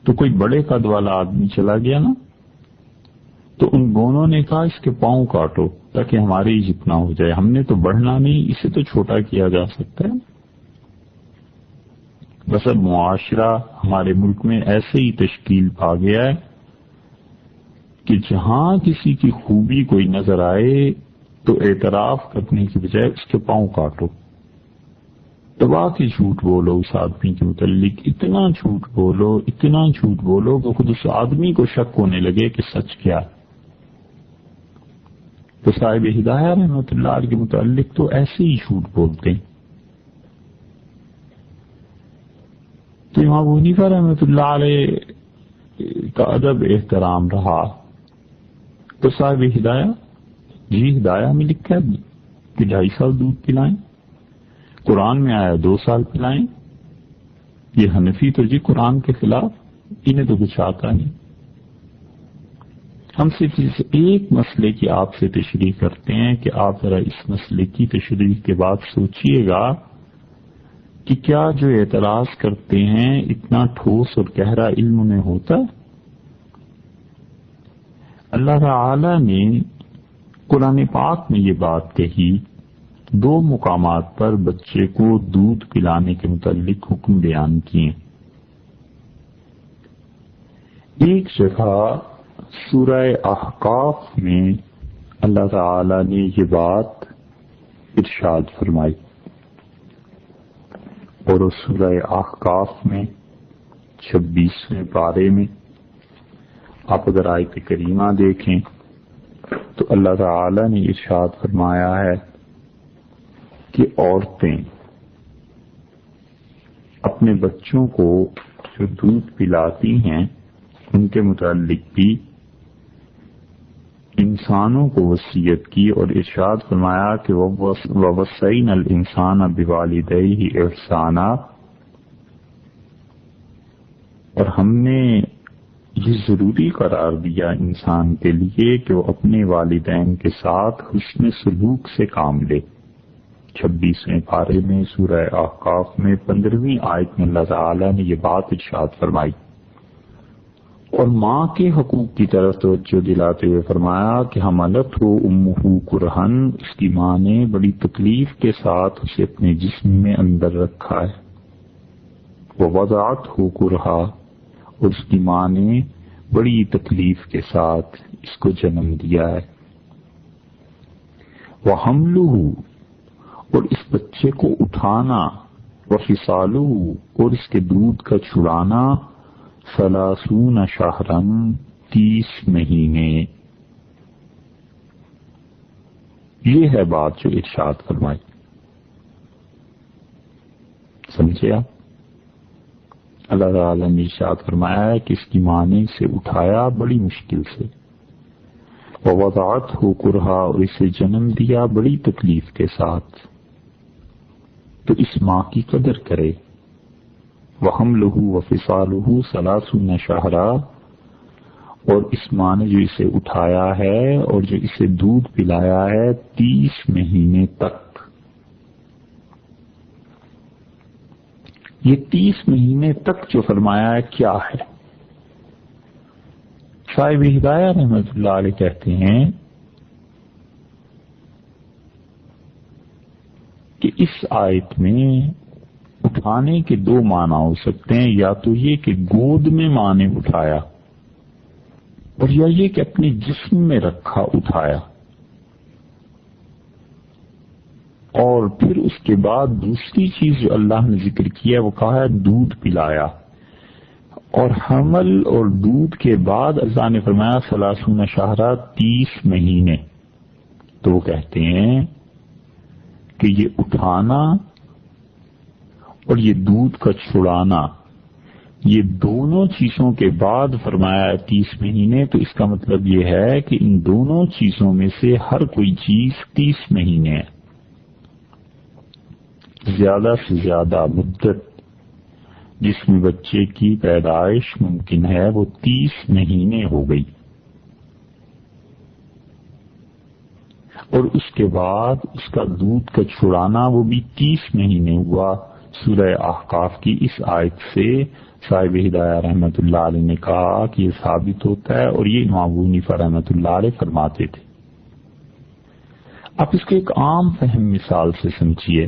تو کوئی بڑے قد والا آدمی چلا گیا نا، تو ان بونوں نے کہا اس کے پاؤں کاٹو تاکہ ہمارے ہی جتنا ہو جائے، ہم نے تو بڑھنا نہیں، اسے تو چھوٹا کیا جا سکتا ہے۔ بس اب معاشرہ ہمارے ملک میں ایسے ہی تشکیل پا گیا ہے کہ جہاں کسی کی خوبی کوئی نظر آئے تو اعتراف کرنے کی بجائے اس کے پاؤں کاٹو، دبا کے جھوٹ بولو اس آدمی کے متعلق، اتنا جھوٹ بولو کہ خود اس آدمی کو شک ہونے لگے کہ سچ کیا۔ تو صاحب ہدایہ رحمۃ اللہ علیہ کے متعلق تو ایسے ہی جھوٹ بولتے ہیں۔ تو امام ابو حنیفہ رحمۃ اللہ علیہ کا ادب احترام رہا تو صاحب ہدایہ جی ہدایہ میں لکھا ہے کہ 2.5 سال دودھ پلائیں، قرآن میں آیا 2 سال پلائیں. یہ حنفی تو جی قرآن کے خلاف، انہیں تو کچھ آتا نہیں. ہم صرف اس ایک مسئلے کی آپ سے تشریح کرتے ہیں کہ آپ ذرا اس مسئلے کی تشریح کے بعد سوچئے گا کہ کیا جو اعتراض کرتے ہیں اتنا ٹھوس اور گہرا علم میں ہوتا ہے؟ اللہ تعالی نے قرآن پاک میں یہ بات کہی، 2 مقامات پر بچے کو دودھ پلانے کے متعلق حکم بیان کیے. ایک جگہ سورہ احقاف میں اللہ تعالی نے یہ بات ارشاد فرمائی، اور اس سورہ احقاف میں 26ویں پارے میں آپ اگر آیت کریمہ دیکھیں تو اللہ تعالی نے ارشاد فرمایا ہے کہ عورتیں اپنے بچوں کو جو دودھ پلاتی ہیں ان کے متعلق بھی انسانوں کو وصیت کی، اور ارشاد فرمایا کہ وَوَصَّيْنَا الْإِنسَانَ بِوَالِدَيْهِ إِحْسَانًا، اور ہم نے یہ ضروری قرار دیا انسان کے لیے کہ وہ اپنے والدین کے ساتھ حسن سلوک سے کام لے. 26ویں پارے میں سورہ احقاف میں 15ویں آیت میں اللہ تعالی نے یہ بات ارشاد فرمائی، اور ماں کے حقوق کی طرف توجہ دلاتے ہوئے فرمایا کہ حملتہ امہ کرہن، اس کی ماں نے بڑی تکلیف کے ساتھ اسے اپنے جسم میں اندر رکھا ہے. ووضعتہ کرہا، اور اس کی ماں نے بڑی تکلیف کے ساتھ اس کو جنم دیا ہے. وحملہ، اور اس بچے کو اٹھانا، وفصالہ، اور اس کے دودھ کا چھڑانا، 30 شہرن، 30 مہینے. یہ ہے بات جو ارشاد فرمائی. سمجھے آپ؟ اللہ تعالیٰ نے ارشاد فرمایا ہے کہ اس کی ماں نے اسے اٹھایا بڑی مشکل سے، ووضعتہ کرہا، اور اسے جنم دیا بڑی تکلیف کے ساتھ. تو اس ماں کی قدر کرے. وحملہ وفصالہ 30 شہرا، اور اس ماں نے جو اسے اٹھایا ہے اور جو اسے دودھ پلایا ہے 30 مہینے تک. یہ 30 مہینے تک جو فرمایا ہے کیا ہے؟ صاحب ہدایہ رحمۃ اللہ علیہ کہتے ہیں کہ اس آیت میں اٹھانے کے 2 معنی ہو سکتے ہیں، یا تو یہ کہ گود میں ماں نے اٹھایا، اور یا یہ کہ اپنے جسم میں رکھا اٹھایا، اور پھر اس کے بعد دوسری چیز جو اللہ نے ذکر کیا وہ کہا ہے دودھ پلایا. اور حمل اور دودھ کے بعد اللہ نے فرمایا 30 شہرا، 30 مہینے. تو وہ کہتے ہیں کہ یہ اٹھانا اور یہ دودھ کا چھڑانا، یہ دونوں چیزوں کے بعد فرمایا 30 مہینے. تو اس کا مطلب یہ ہے کہ ان دونوں چیزوں میں سے ہر کوئی چیز 30 مہینے ہے. زیادہ سے زیادہ مدت جس میں بچے کی پیدائش ممکن ہے وہ 30 مہینے ہو گئی، اور اس کے بعد اس کا دودھ کا چھڑانا وہ بھی 30 مہینے ہوا. سورہ احقاف کی اس آیت سے صاحب ہدایہ رحمۃ اللہ علیہ نے کہا کہ یہ ثابت ہوتا ہے، اور یہ امام ابو حنیفہ رحمۃ اللہ علیہ فرماتے تھے. آپ اس کو ایک عام فہم مثال سے سمجھیے.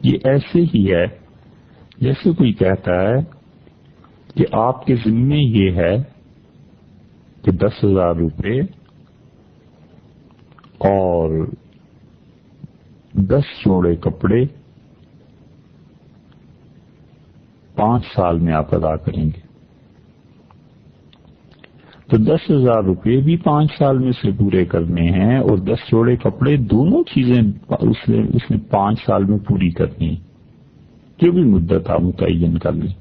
یہ ایسے ہی ہے جیسے کوئی کہتا ہے کہ آپ کے ذمے یہ ہے کہ 10,000 روپے اور 10 جوڑے کپڑے 5 سال میں آپ ادا کریں گے. تو 10,000 روپے بھی 5 سال میں سے پورے کرنے ہیں، اور 10 جوڑے کپڑے، دونوں چیزیں اس نے 5 سال میں پوری کرنی ہے. جو بھی مدت آپ متعین کر لیں.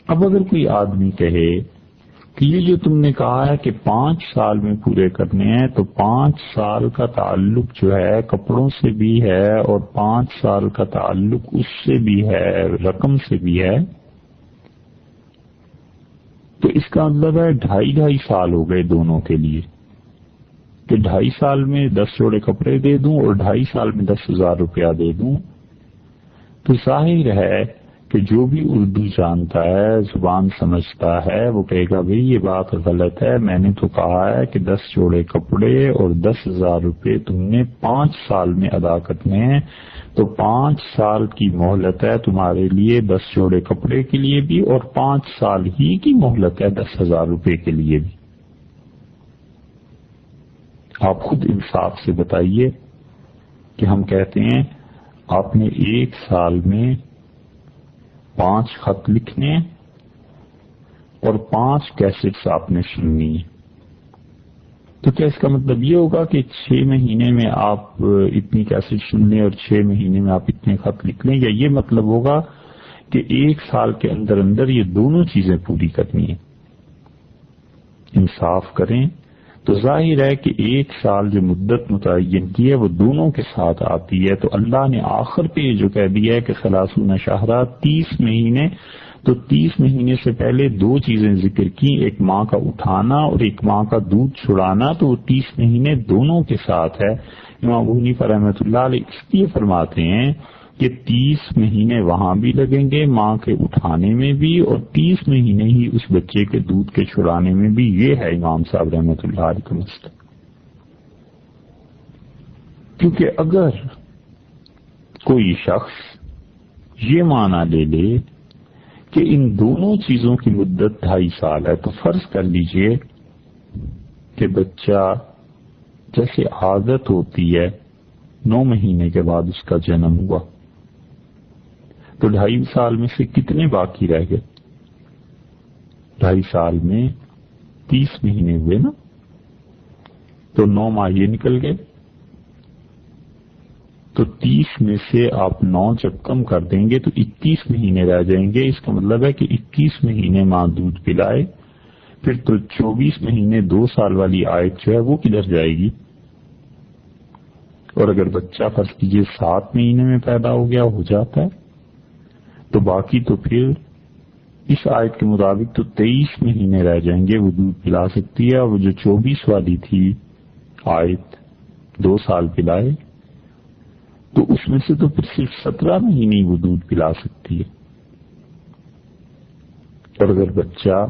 اب اگر کوئی آدمی کہے کہ یہ جو تم نے کہا ہے کہ 5 سال میں پورے کرنے ہیں، تو 5 سال کا تعلق جو ہے کپڑوں سے بھی ہے اور 5 سال کا تعلق اس سے بھی ہے، رقم سے بھی ہے، تو اس کا مطلب ہے 2.5 سال ہو گئے دونوں کے لیے، کہ 2.5 سال میں 10 جوڑے کپڑے دے دوں اور 2.5 سال میں 10,000 روپیہ دے دوں۔ تو ظاہر ہے کہ جو بھی اردو جانتا ہے، زبان سمجھتا ہے، وہ کہے گا بھئی یہ بات غلط ہے، میں نے تو کہا ہے کہ 10 جوڑے کپڑے اور 10,000 روپے تم نے 5 سال میں ادا کرنے ہیں، تو 5 سال کی مہلت ہے تمہارے لیے 10 جوڑے کپڑے کے لیے بھی، اور 5 سال ہی کی مہلت ہے 10,000 روپے کے لیے بھی۔ آپ خود انصاف سے بتائیے کہ ہم کہتے ہیں آپ نے 1 سال میں 5 خط لکھنے اور 5 کیسٹس آپ نے سننی ہے، تو کیا اس کا مطلب یہ ہوگا کہ 6 مہینے میں آپ اتنی کیسٹ سن لیں اور 6 مہینے میں آپ اتنے خط لکھ لیں، یا یہ مطلب ہوگا کہ 1 سال کے اندر اندر یہ دونوں چیزیں پوری کرنی ہیں؟ انصاف کریں تو ظاہر ہے کہ 1 سال جو مدت متعین کی ہے وہ دونوں کے ساتھ آتی ہے، تو اللہ نے آخر پہ جو کہہ دیا ہے کہ 30 شہرا 30 مہینے، تو 30 مہینے سے پہلے 2 چیزیں ذکر کی، ایک ماں کا اٹھانا اور ایک ماں کا دودھ چھڑانا، تو وہ 30 مہینے دونوں کے ساتھ ہے۔ امام ابو حنیفہ رحمۃ اللہ علیہ اس لیے فرماتے ہیں کہ 30 مہینے وہاں بھی لگیں گے ماں کے اٹھانے میں بھی، اور 30 مہینے ہی اس بچے کے دودھ کے چھڑانے میں بھی۔ یہ ہے امام صاحب رحمۃ اللہ علیہ کا مسئلہ۔ کیونکہ اگر کوئی شخص یہ مانا لے لے کہ ان دونوں چیزوں کی مدت 2.5 سال ہے، تو فرض کر لیجئے کہ بچہ جیسے عادت ہوتی ہے 9 مہینے کے بعد اس کا جنم ہوا، تو 2.5 سال میں سے کتنے باقی رہ گئے؟ 2.5 سال میں 30 مہینے ہوئے نا، تو 9 ماہ یہ نکل گئے، تو 30 میں سے آپ 9 جب کم کر دیں گے تو 21 مہینے رہ جائیں گے۔ اس کا مطلب ہے کہ 21 مہینے ماں دودھ پلائے، پھر تو 24 مہینے 2 سال والی آیت جو ہے وہ کدھر جائے گی؟ اور اگر بچہ فرض کیجیے 7 مہینے میں پیدا ہو گیا، ہو جاتا ہے، تو باقی تو پھر اس آیت کے مطابق تو 23 مہینے رہ جائیں گے وہ دودھ پلا سکتی ہے، اور وہ جو 24 والی تھی آیت 2 سال پلائے، تو اس میں سے تو پھر صرف 17 مہینے وہ دودھ پلا سکتی ہے۔ اور اگر بچہ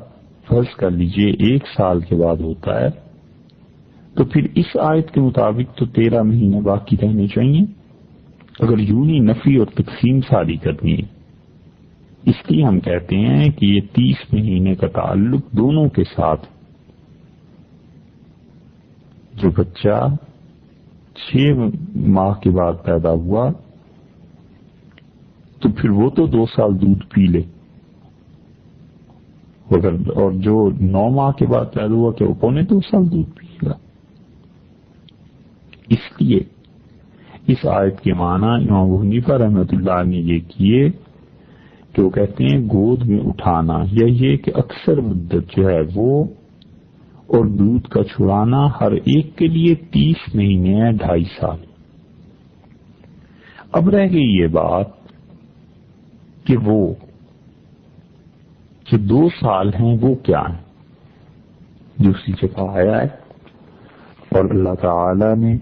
فرض کر لیجئے 1 سال کے بعد ہوتا ہے، تو پھر اس آیت کے مطابق تو 13 مہینے باقی رہنے چاہیے، اگر یوں ہی نفی اور تقسیم ساری کرنی ہے۔ اس لیے ہم کہتے ہیں کہ یہ 30 مہینے کا تعلق دونوں کے ساتھ، جو بچہ 6 ماہ کے بعد پیدا ہوا تو پھر وہ تو 2 سال دودھ پی لے، اور جو 9 ماہ کے بعد پیدا ہوا کہ وہ 2.25 سال دودھ پیے گا۔ اس لیے اس آیت کے معنی امام ابو حنیفہ رحمۃ اللہ نے یہ کیے کہ وہ کہتے ہیں گود میں اٹھانا، یا یہ کہ اکثر مدت جو ہے وہ، اور دودھ کا چھڑانا ہر ایک کے لیے 30 مہینے ہے، 2.5 سال۔ اب رہ گئی یہ بات کہ وہ جو 2 سال ہیں وہ کیا ہیں؟ دوسری جگہ آیا ہے اور اللہ تعالی نے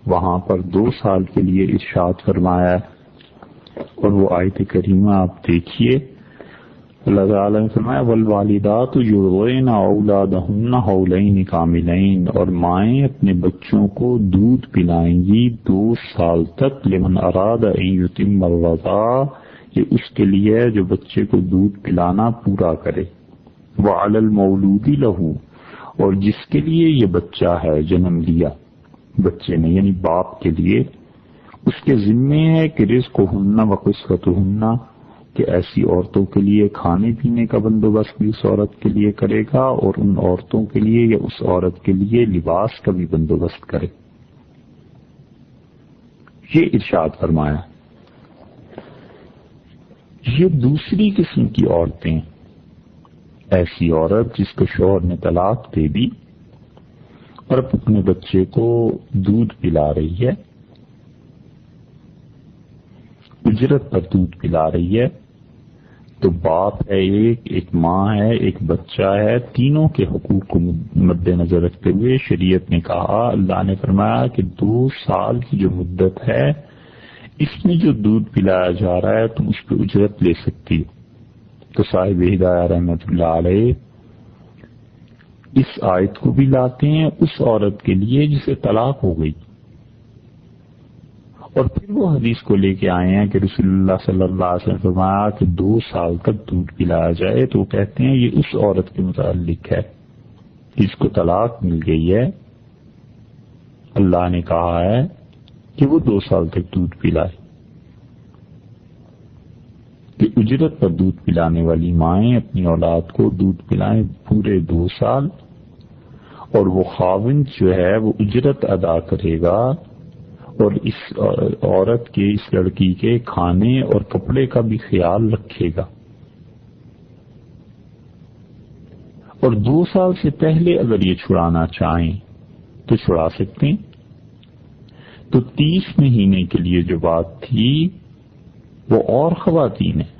وہاں پر 2 سال کے لیے ارشاد فرمایا ہے، اور وہ آیت کریمہ آپ دیکھیے، اللہ تعالیٰ نے فرمایا والوالدات یرضعن اولادہن حولین کاملین، اور مائیں اپنے بچوں کو دودھ پلائیں گی 2 سال تک، لمن اراد ان یتم الرضاع، یہ اس کے لیے ہے جو بچے کو دودھ پلانا پورا کرے، وعلی المولود لہ، اور جس کے لیے یہ بچہ ہے جنم لیا بچے نے یعنی باپ کے لیے، اس کے ذمے ہے کہ رزقہن وکسوتہن، کہ ایسی عورتوں کے لیے کھانے پینے کا بندوبست بھی اس عورت کے لیے کرے گا، اور ان عورتوں کے لیے یا اس عورت کے لیے لباس کا بھی بندوبست کرے۔ یہ ارشاد فرمایا۔ یہ دوسری قسم کی عورتیں ایسی عورت جس کو شوہر نے طلاق دے دی اور اب اپنے بچے کو دودھ پلا رہی ہے، اجرت پر دودھ پلا رہی ہے، تو باپ ہے ایک ماں ہے، ایک بچہ ہے، تینوں کے حقوق کو مد نظر رکھتے ہوئے شریعت نے کہا، اللہ نے فرمایا کہ 2 سال کی جو مدت ہے اس میں جو دودھ پلایا جا رہا ہے تم اس پہ اجرت لے سکتی ہو۔ تو صاحب ہدایہ رحمۃ اللہ علیہ اس آیت کو بھی لاتے ہیں اس عورت کے لیے جسے طلاق ہو گئی، اور پھر وہ حدیث کو لے کے آئے ہیں کہ رسول اللہ صلی اللہ علیہ وسلم فرمایا کہ 2 سال تک دودھ پلایا جائے، تو وہ کہتے ہیں یہ اس عورت کے متعلق ہے جس کو طلاق مل گئی ہے، اللہ نے کہا ہے کہ وہ 2 سال تک دودھ پلائے، کہ اجرت پر دودھ پلانے والی مائیں اپنی اولاد کو دودھ پلائیں پورے 2 سال، اور وہ خاوند جو ہے وہ اجرت ادا کرے گا اور اس عورت کے، اس لڑکی کے کھانے اور کپڑے کا بھی خیال رکھے گا، اور 2 سال سے پہلے اگر یہ چھڑانا چاہیں تو چھڑا سکتے ہیں۔ تو 30 مہینے کے لیے جو بات تھی وہ اور خواتین ہیں،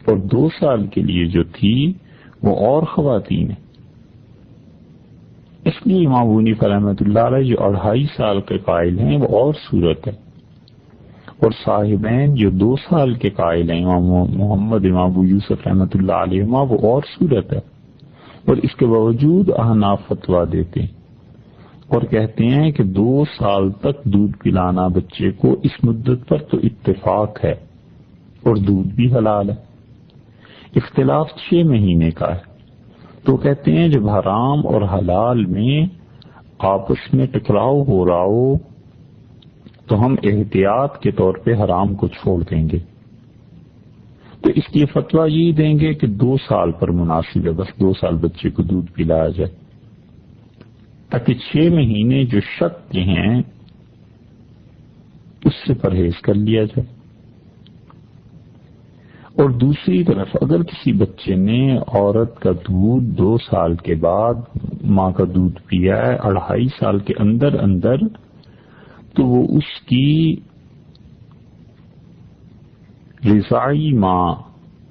اور 2 سال کے لیے جو تھی وہ اور خواتین ہیں۔ اس لیے امام ابو حنیفہ رحمۃ اللہ علیہ جو 2.5 سال کے قائل ہیں وہ اور صورت ہے، اور صاحبین جو 2 سال کے قائل ہیں امام محمد، امام ابو یوسف رحمۃ اللہ علیہ وہ اور صورت ہے، اور اس کے باوجود احناف فتویٰ دیتے ہیں اور کہتے ہیں کہ 2 سال تک دودھ پلانا بچے کو اس مدت پر تو اتفاق ہے، اور دودھ بھی حلال ہے۔ اختلاف 6 مہینے کا ہے، تو کہتے ہیں جب حرام اور حلال میں آپس میں ٹکراؤ ہو رہا ہو تو ہم احتیاط کے طور پہ حرام کو چھوڑ دیں گے، تو اس لیے فتویٰ یہی دیں گے کہ 2 سال پر مناسب ہے، بس 2 سال بچے کو دودھ پلایا جائے، تاکہ 6 مہینے جو شک کے ہیں اس سے پرہیز کر لیا جائے۔ اور دوسری طرف اگر کسی بچے نے عورت کا دودھ 2 سال کے بعد ماں کا دودھ پیا ہے 2.5 سال کے اندر تو وہ اس کی رضاعی ماں،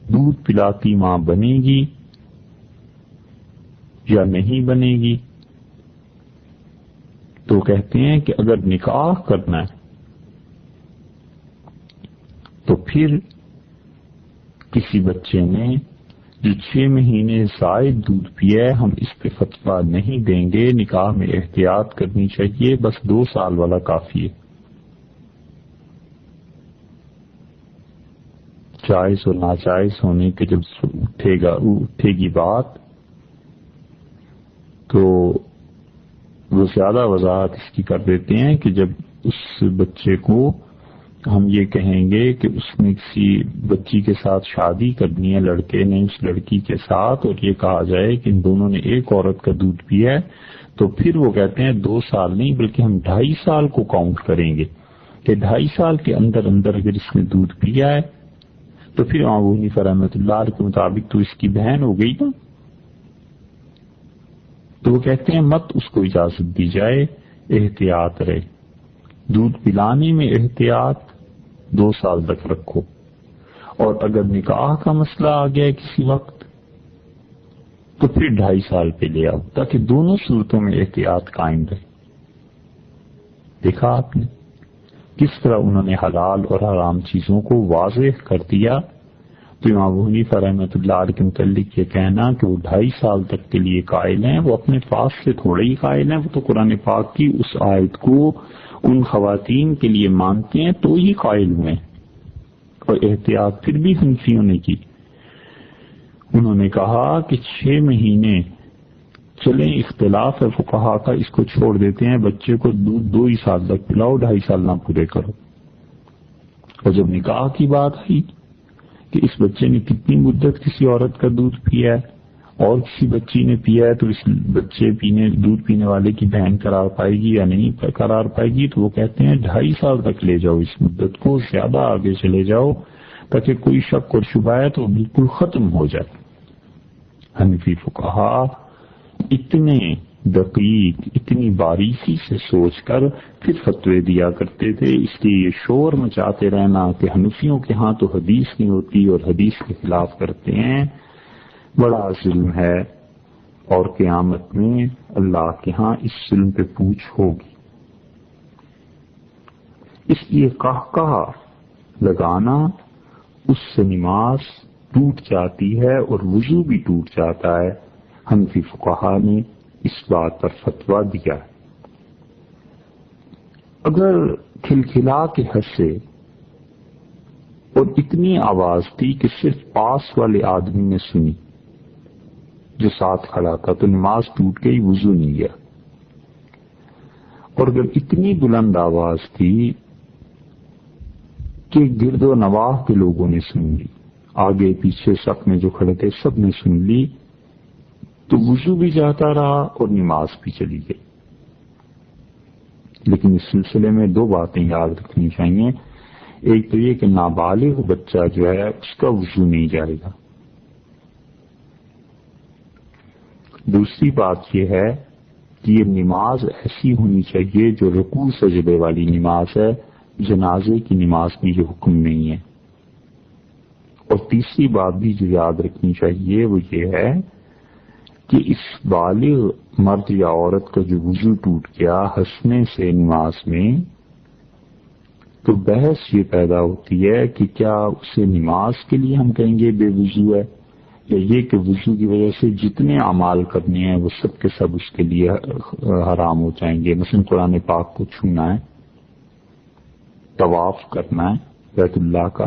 دودھ پلاتی ماں بنے گی یا نہیں بنے گی؟ تو کہتے ہیں کہ اگر نکاح کرنا ہے تو پھر کسی بچے نے جو 6 مہینے زائد دودھ پیا ہے ہم اس پہ فتویٰ نہیں دیں گے، نکاح میں احتیاط کرنی چاہیے، بس 2 سال والا کافی ہے۔ جائز اور ناجائز ہونے کے جب اٹھے گی بات تو وہ زیادہ وضاحت اس کی کر دیتے ہیں کہ جب اس بچے کو ہم یہ کہیں گے کہ اس نے کسی بچی کے ساتھ شادی کرنی ہے، لڑکے نے اس لڑکی کے ساتھ، اور یہ کہا جائے کہ ان دونوں نے ایک عورت کا دودھ پیا ہے، تو پھر وہ کہتے ہیں 2 سال نہیں بلکہ ہم 2.5 سال کو کاؤنٹ کریں گے، کہ 2.5 سال کے اندر اگر اس نے دودھ پیا ہے تو پھر امام ابو حنیفہ رحمۃ اللہ علیہ کے مطابق تو اس کی بہن ہو گئی نا۔ تو وہ کہتے ہیں مت اس کو اجازت دی جائے، احتیاط رہے، دودھ پلانے میں احتیاط 2 سال تک رکھو، اور اگر نکاح کا مسئلہ آ گیا کسی وقت تو پھر 2.5 سال پہ لے آؤ، تاکہ دونوں صورتوں میں احتیاط قائم رہے۔ دیکھا آپ نے کس طرح انہوں نے حلال اور حرام چیزوں کو واضح کر دیا۔ تو امام ابو حنیفہ رحمۃ اللہ علیہ کے متعلق یہ کہنا کہ وہ 2.5 سال تک کے لیے قائل ہیں، وہ اپنے پاس سے تھوڑے ہی قائل ہیں، وہ تو قرآن پاک کی اس آیت کو ان خواتین کے لیے مانتے ہیں تو ہی قائل ہوئے، اور احتیاط پھر بھی حنفیوں نے کی۔ انہوں نے کہا کہ 6 مہینے چلیں، اختلاف ہے فقہا کا، اس کو چھوڑ دیتے ہیں، بچے کو دودھ 2 ہی سال تک پلاؤ، 2.5 سال نہ پورے کرو۔ اور جب نکاح کی بات آئی کہ اس بچے نے کتنی مدت کسی عورت کا دودھ پیا ہے اور کسی بچی نے پیا ہے تو اس بچے دودھ پینے والے کی بہن قرار پائے گی یا نہیں قرار پائے گی، تو وہ کہتے ہیں 2.5 سال تک لے جاؤ اس مدت کو، زیادہ آگے چلے جاؤ تاکہ کوئی شک اور شبہ ہے تو بالکل ختم ہو جائے۔ حنفی فقہا اتنے دقیق، اتنی باریکی سے سوچ کر پھر فتوے دیا کرتے تھے. اس لیے یہ شور مچاتے رہنا کہ حنفیوں کے ہاں تو حدیث نہیں ہوتی اور حدیث کے خلاف کرتے ہیں، بڑا ظلم ہے، اور قیامت میں اللہ کے ہاں اس ظلم پہ پوچھ ہوگی. اس لیے کہا لگانا اس سے نماز ٹوٹ جاتی ہے اور وضو بھی ٹوٹ جاتا ہے. حنفی فقہا نے اس بات پر فتویٰ دیا. اگر کھلکھلا کے ہنسے اور اتنی آواز تھی کہ صرف پاس والے آدمی نے سنی جو ساتھ کھڑا تھا تو نماز ٹوٹ گئی، وضو نہیں گیا. اور اگر اتنی بلند آواز تھی کہ گرد و نواح کے لوگوں نے سن لی، آگے پیچھے صف میں جو کھڑے تھے سب نے سن لی، تو وضو بھی جاتا رہا اور نماز بھی چلی گئی. لیکن اس سلسلے میں دو باتیں یاد رکھنی چاہیے. ایک تو یہ کہ نابالغ بچہ جو ہے اس کا وضو نہیں جائے گا. دوسری بات یہ ہے کہ یہ نماز ایسی ہونی چاہیے جو رکوع سجدے والی نماز ہے، جنازے کی نماز میں یہ حکم نہیں ہے. اور تیسری بات بھی جو یاد رکھنی چاہیے وہ یہ ہے کہ اس بالغ مرد یا عورت کا جو وضو ٹوٹ گیا ہنسنے سے نماز میں، تو بحث یہ پیدا ہوتی ہے کہ کیا اسے نماز کے لیے ہم کہیں گے بے وضو ہے، یا یہ کہ وضو کی وجہ سے جتنے اعمال کرنے ہیں وہ سب کے سب اس کے لیے حرام ہو جائیں گے. مثلا قرآن پاک کو چھونا ہے، طواف کرنا ہے بیت اللہ کا،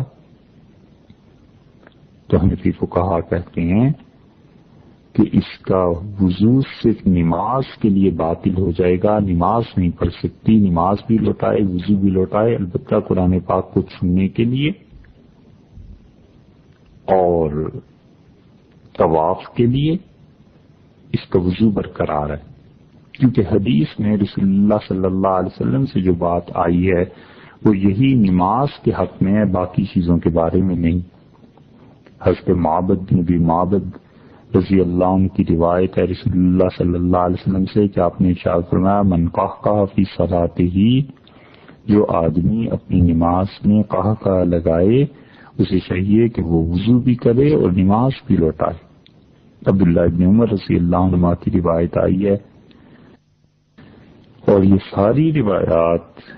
تو حنفی فقہا کہتے ہیں کہ اس کا وضو صرف نماز کے لیے باطل ہو جائے گا، نماز نہیں پڑھ سکتی، نماز بھی لوٹائے وضو بھی لوٹائے، البتہ قرآن پاک کو چھونے کے لیے اور طواف کے لیے اس کا وضو برقرار ہے. کیونکہ حدیث میں رسول اللہ صلی اللہ علیہ وسلم سے جو بات آئی ہے وہ یہی نماز کے حق میں ہے، باقی چیزوں کے بارے میں نہیں. حضرت معبد بن ابی معبد رضی اللہ عنہ کی روایت ہے رسول اللہ صلی اللہ علیہ وسلم سے کہ آپ نے ارشاد فرمایا من قہقہ فی صلاتہ، جو آدمی اپنی نماز میں قہقہ لگائے اسے چاہیے کہ وہ وضو بھی کرے اور نماز بھی لوٹائے. عبداللہ ابن عمر رضی اللہ عنہ کی روایت آئی ہے. اور یہ ساری روایات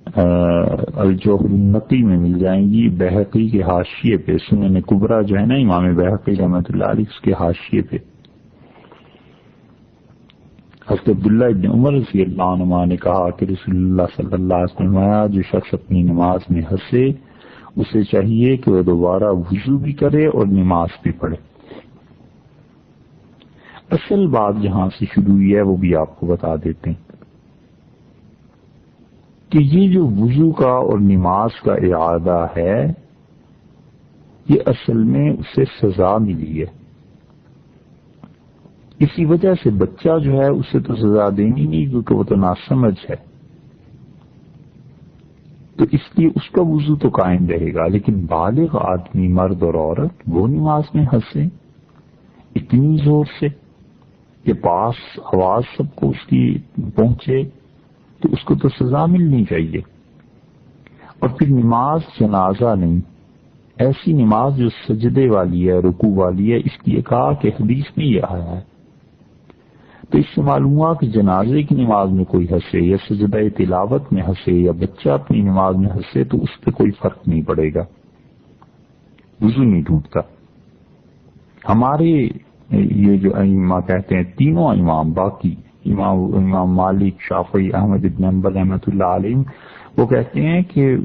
الجوہر النقی میں مل جائیں گی، بہقی کے حاشیے پہ، سنن کبریٰ جو ہے نا امام بہقی رحمۃ اللہ علیہ، اس کے حاشیے پہ حضرت عبداللہ ابن عمر رضی اللہ عنہ نے کہا کہ رسول اللہ صلی اللہ علیہ وسلم جو شخص اپنی نماز میں ہنسے اسے چاہیے کہ وہ دوبارہ وضو بھی کرے اور نماز بھی پڑھے. اصل بات جہاں سے شروع ہوئی ہے وہ بھی آپ کو بتا دیتے ہیں کہ یہ جو وضو کا اور نماز کا اعادہ ہے یہ اصل میں اسے سزا ملی ہے. اسی وجہ سے بچہ جو ہے اسے تو سزا دینی نہیں کیونکہ وہ تو ناسمجھ ہے، تو اس لیے اس کا وضو تو قائم رہے گا. لیکن بالغ آدمی مرد اور عورت وہ نماز میں ہنسے اتنی زور سے کہ پاس آواز سب کو اس کی پہنچے، تو اس کو تو سزا ملنی چاہیے. اور پھر نماز جنازہ نہیں، ایسی نماز جو سجدے والی ہے، رکوع والی ہے، اس لیے کہا کہ حدیث میں یہ آیا ہے. تو اس سے معلوم ہوا کہ جنازے کی نماز میں کوئی ہنسے یا سجدہ تلاوت میں ہنسے یا بچہ اپنی نماز میں ہنسے تو اس پہ کوئی فرق نہیں پڑے گا، وضو نہیں ٹوٹتا. ہمارے یہ جو ائمہ کہتے ہیں تینوں امام، باقی امام مالک، شافعی، احمد بن حنبل رحمۃ اللہ علیہ، وہ کہتے ہیں کہ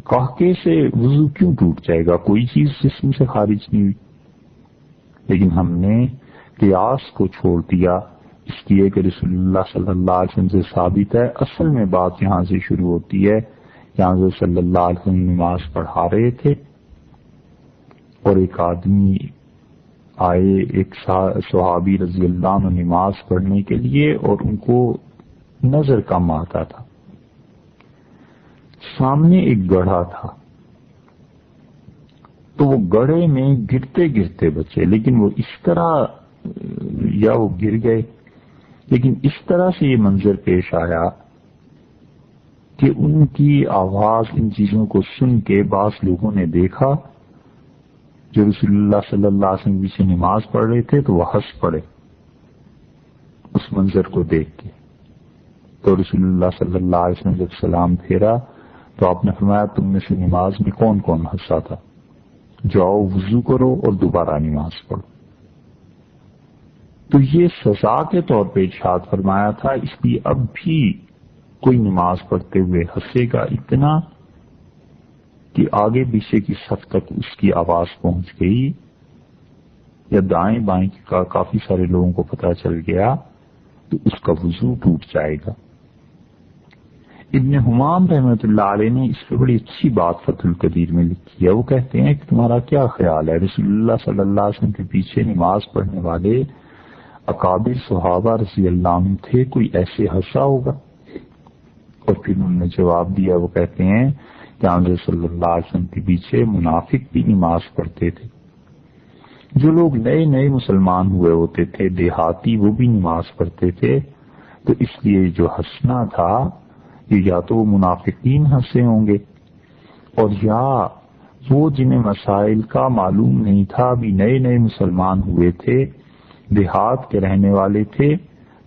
قہقے سے وضو کیوں ٹوٹ جائے گا، کوئی چیز جسم سے خارج نہیں ہوئی. لیکن ہم نے قیاس کو چھوڑ دیا اس لیے کہ رسول اللہ صلی اللہ علیہ وسلم سے ثابت ہے. اصل میں بات یہاں سے شروع ہوتی ہے، یہاں سے صلی اللہ علیہ وسلم نماز پڑھا رہے تھے اور ایک آدمی آئے، ایک صحابی رضی اللہ عنہ نماز پڑھنے کے لیے، اور ان کو نظر کم آتا تھا. سامنے ایک گڑھا تھا تو وہ گڑھے میں گرتے گرتے بچے، لیکن وہ اس طرح یا وہ گر گئے، لیکن اس طرح سے یہ منظر پیش آیا کہ ان کی آواز ان چیزوں کو سن کے بعض لوگوں نے دیکھا جو رسول اللہ صلی اللہ علیہ وسلم سے نماز پڑھ رہے تھے، تو وہ ہنس پڑے اس منظر کو دیکھ کے۔ تو رسول اللہ صلی اللہ علیہ وسلم جب سلام پھیرا تو آپ نے فرمایا تم میں سے نماز میں کون کون ہنسا تھا؟ جاؤ وضو کرو اور دوبارہ نماز پڑھو۔ تو یہ سزا کے طور پہ ارشاد فرمایا تھا، اس لیے اب بھی کوئی نماز پڑھتے ہوئے ہنسے گا اتنا کہ آگے پیچھے کی صف تک اس کی آواز پہنچ گئی یا دائیں بائیں کا کافی سارے لوگوں کو پتہ چل گیا تو اس کا وضو ٹوٹ جائے گا۔ ابن حمام رحمۃ اللہ علیہ نے اس پہ بڑی اچھی بات فتح القدیر میں لکھی ہے۔ وہ کہتے ہیں کہ تمہارا کیا خیال ہے، رسول اللہ صلی اللہ علیہ وسلم کے پیچھے نماز پڑھنے والے اکابر صحابہ رضی اللہ عنہ تھے، کوئی ایسے ہنسا ہوگا؟ اور پھر انہوں نے جواب دیا، وہ کہتے ہیں کہ حضرت صلی اللہ علیہ وسلم کے پیچھے منافق بھی نماز پڑھتے تھے، جو لوگ نئے نئے مسلمان ہوئے ہوتے تھے دیہاتی، وہ بھی نماز پڑھتے تھے۔ تو اس لیے جو ہنسنا تھا یہ یا تو وہ منافقین ہنسے ہوں گے، اور یا وہ جنہیں مسائل کا معلوم نہیں تھا، ابھی نئے نئے مسلمان ہوئے تھے، دیہات کے رہنے والے تھے،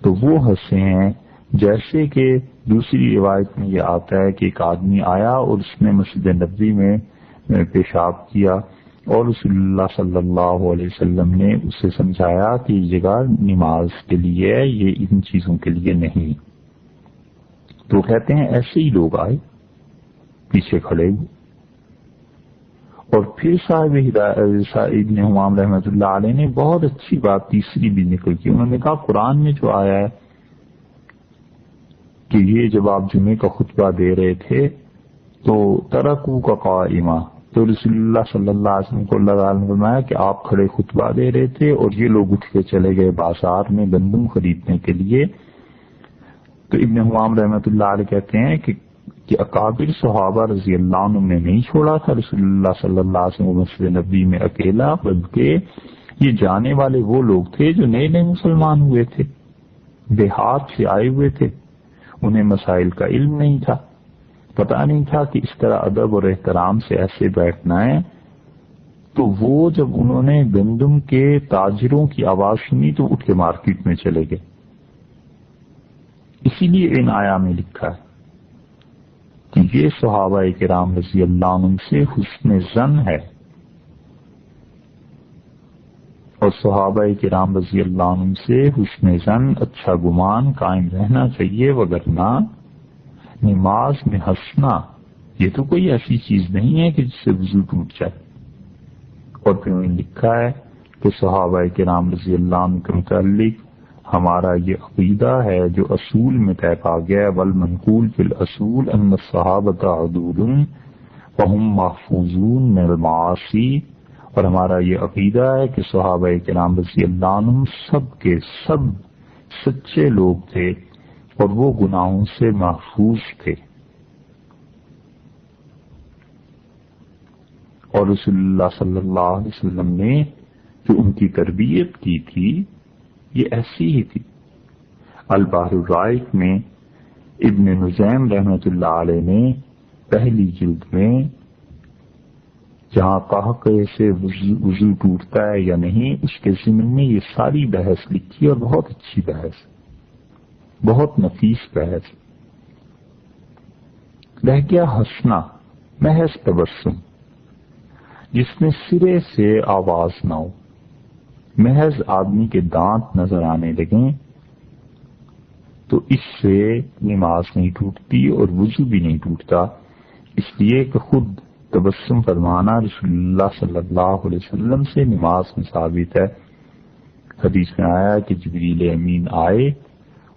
تو وہ ہنسے ہیں۔ جیسے کہ دوسری روایت میں یہ آتا ہے کہ ایک آدمی آیا اور اس نے مسجد نبوی میں پیشاب کیا اور رسول اللہ صلی اللہ علیہ وسلم نے اسے سمجھایا کہ یہ جگہ نماز کے لیے ہے، یہ ان چیزوں کے لیے نہیں۔ تو کہتے ہیں ایسے ہی لوگ آئے پیچھے کھڑے ہوئے، اور پھر صاحب ابن حمام رحمۃ اللہ علیہ نے بہت اچھی بات تیسری بھی نکل کی۔ انہوں نے کہا قرآن میں جو آیا ہے کہ یہ جب آپ جمعے کا خطبہ دے رہے تھے تو ترکو کا قائمہ، تو رسول اللہ صلی اللہ علیہ وسلم کو اللہ تعالیٰ نے فرمایا کہ آپ کھڑے خطبہ دے رہے تھے اور یہ لوگ اٹھ کے چلے گئے بازار میں گندم خریدنے کے لیے۔ تو ابن حمام رحمۃ اللہ علیہ کہتے ہیں کہ اکابر صحابہ رضی اللہ عنہ نے نہیں چھوڑا تھا رسول اللہ صلی اللہ علیہ وسلم مسجد نبی میں اکیلا، بلکہ یہ جانے والے وہ لوگ تھے جو نئے نئے مسلمان ہوئے تھے، دیہات سے آئے ہوئے تھے، انہیں مسائل کا علم نہیں تھا، پتہ نہیں تھا کہ اس طرح ادب اور احترام سے ایسے بیٹھنا ہے۔ تو وہ جب انہوں نے گندم کے تاجروں کی آواز سنی تو اٹھ کے مارکیٹ میں چلے گئے۔ اسی لیے ان آیا میں لکھا ہے کہ یہ صحابہ کرام رضی اللہ عنہ سے حسن ظن ہے، اور صحابہ کرام رضی اللہ عنہ سے حسن ظن، اچھا گمان قائم رہنا چاہیے، وگرنہ نماز میں ہنسنا یہ تو کوئی ایسی چیز نہیں ہے کہ جس سے وضو ٹوٹ جائے۔ اور پھر انہوں نے لکھا ہے کہ صحابہ کرام رضی اللہ عنہ کے متعلق ہمارا یہ عقیدہ ہے جو اصول میں طے پا گیا، والمنقول فی الاصول ان الصحابۃ عدول وہم محفوظون من المعاصی، اور ہمارا یہ عقیدہ ہے کہ صحابہ کرام رضی اللہ عنہم سب کے سب سچے لوگ تھے اور وہ گناہوں سے محفوظ تھے، اور رسول اللہ صلی اللہ علیہ وسلم نے جو ان کی تربیت کی تھی یہ ایسی ہی تھی۔ البحر الرائق میں ابن نجیم رحمۃ اللہ علیہ نے پہلی جلد میں جہاں قہقہے سے وضو ٹوٹتا ہے یا نہیں اس کے ضمن میں یہ ساری بحث لکھی، اور بہت اچھی بحث، بہت نفیس بحث۔ رہ گیا ہنسنا، محض تبسم جس میں سرے سے آواز نہ ہو، محض آدمی کے دانت نظر آنے لگیں، تو اس سے نماز نہیں ٹوٹتی اور وضو بھی نہیں ٹوٹتا، اس لیے کہ خود تبسم فرمانا رسول اللہ صلی اللہ علیہ وسلم سے نماز میں ثابت ہے۔ حدیث میں آیا کہ جبریل امین آئے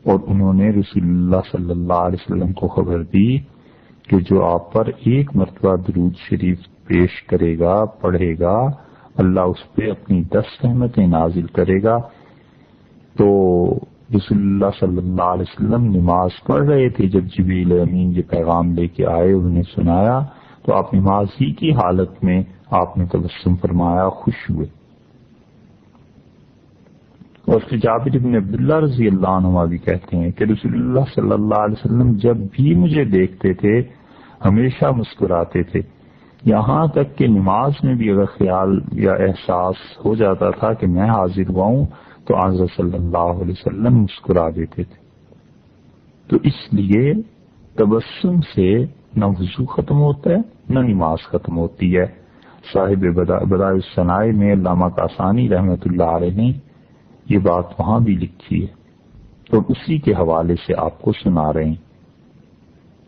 اور انہوں نے رسول اللہ صلی اللہ علیہ وسلم کو خبر دی کہ جو آپ پر ایک مرتبہ درود شریف پیش کرے گا، پڑھے گا، اللہ اس پہ اپنی 10 رحمتیں نازل کرے گا۔ تو رسول اللہ صلی اللہ علیہ وسلم نماز پڑھ رہے تھے جب جبریل امین یہ پیغام لے کے آئے، انہوں نے سنایا، تو آپ نماز ہی کی حالت میں آپ نے تبسم فرمایا، خوش ہوئے۔ اور پھر جابر بن عبداللہ رضی اللہ عنہ بھی کہتے ہیں کہ رسول اللہ صلی اللہ علیہ وسلم جب بھی مجھے دیکھتے تھے ہمیشہ مسکراتے تھے، یہاں تک کہ نماز میں بھی اگر خیال یا احساس ہو جاتا تھا کہ میں حاضر ہوا ہوں تو حضرت صلی اللہ علیہ وسلم مسکرا دیتے تھے۔ تو اس لیے تبسم سے نہ وضو ختم ہوتا ہے نہ نماز ختم ہوتی ہے۔ صاحب بدائع الصنائع میں علامہ کاسانی رحمۃ اللہ علیہ نے یہ بات وہاں بھی لکھی ہے، اور اسی کے حوالے سے آپ کو سنا رہے ہیں۔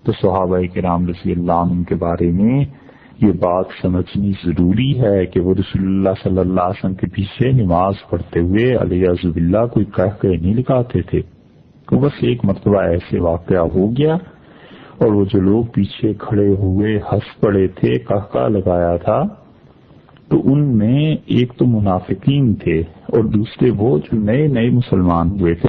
تو صحابہ کرام رضی اللہ عنہ کے بارے میں یہ بات سمجھنی ضروری ہے کہ وہ رسول اللہ صلی اللہ علیہ وسلم کے پیچھے نماز پڑھتے ہوئے علیہ باللہ کوئی کہہ کے نہیں لکھاتے تھے۔ تو بس ایک مرتبہ ایسے واقعہ ہو گیا اور وہ جو لوگ پیچھے کھڑے ہوئے ہنس پڑے تھے، کہکا لگایا تھا، تو ان میں ایک تو منافقین تھے اور دوسرے وہ جو نئے نئے مسلمان ہوئے تھے۔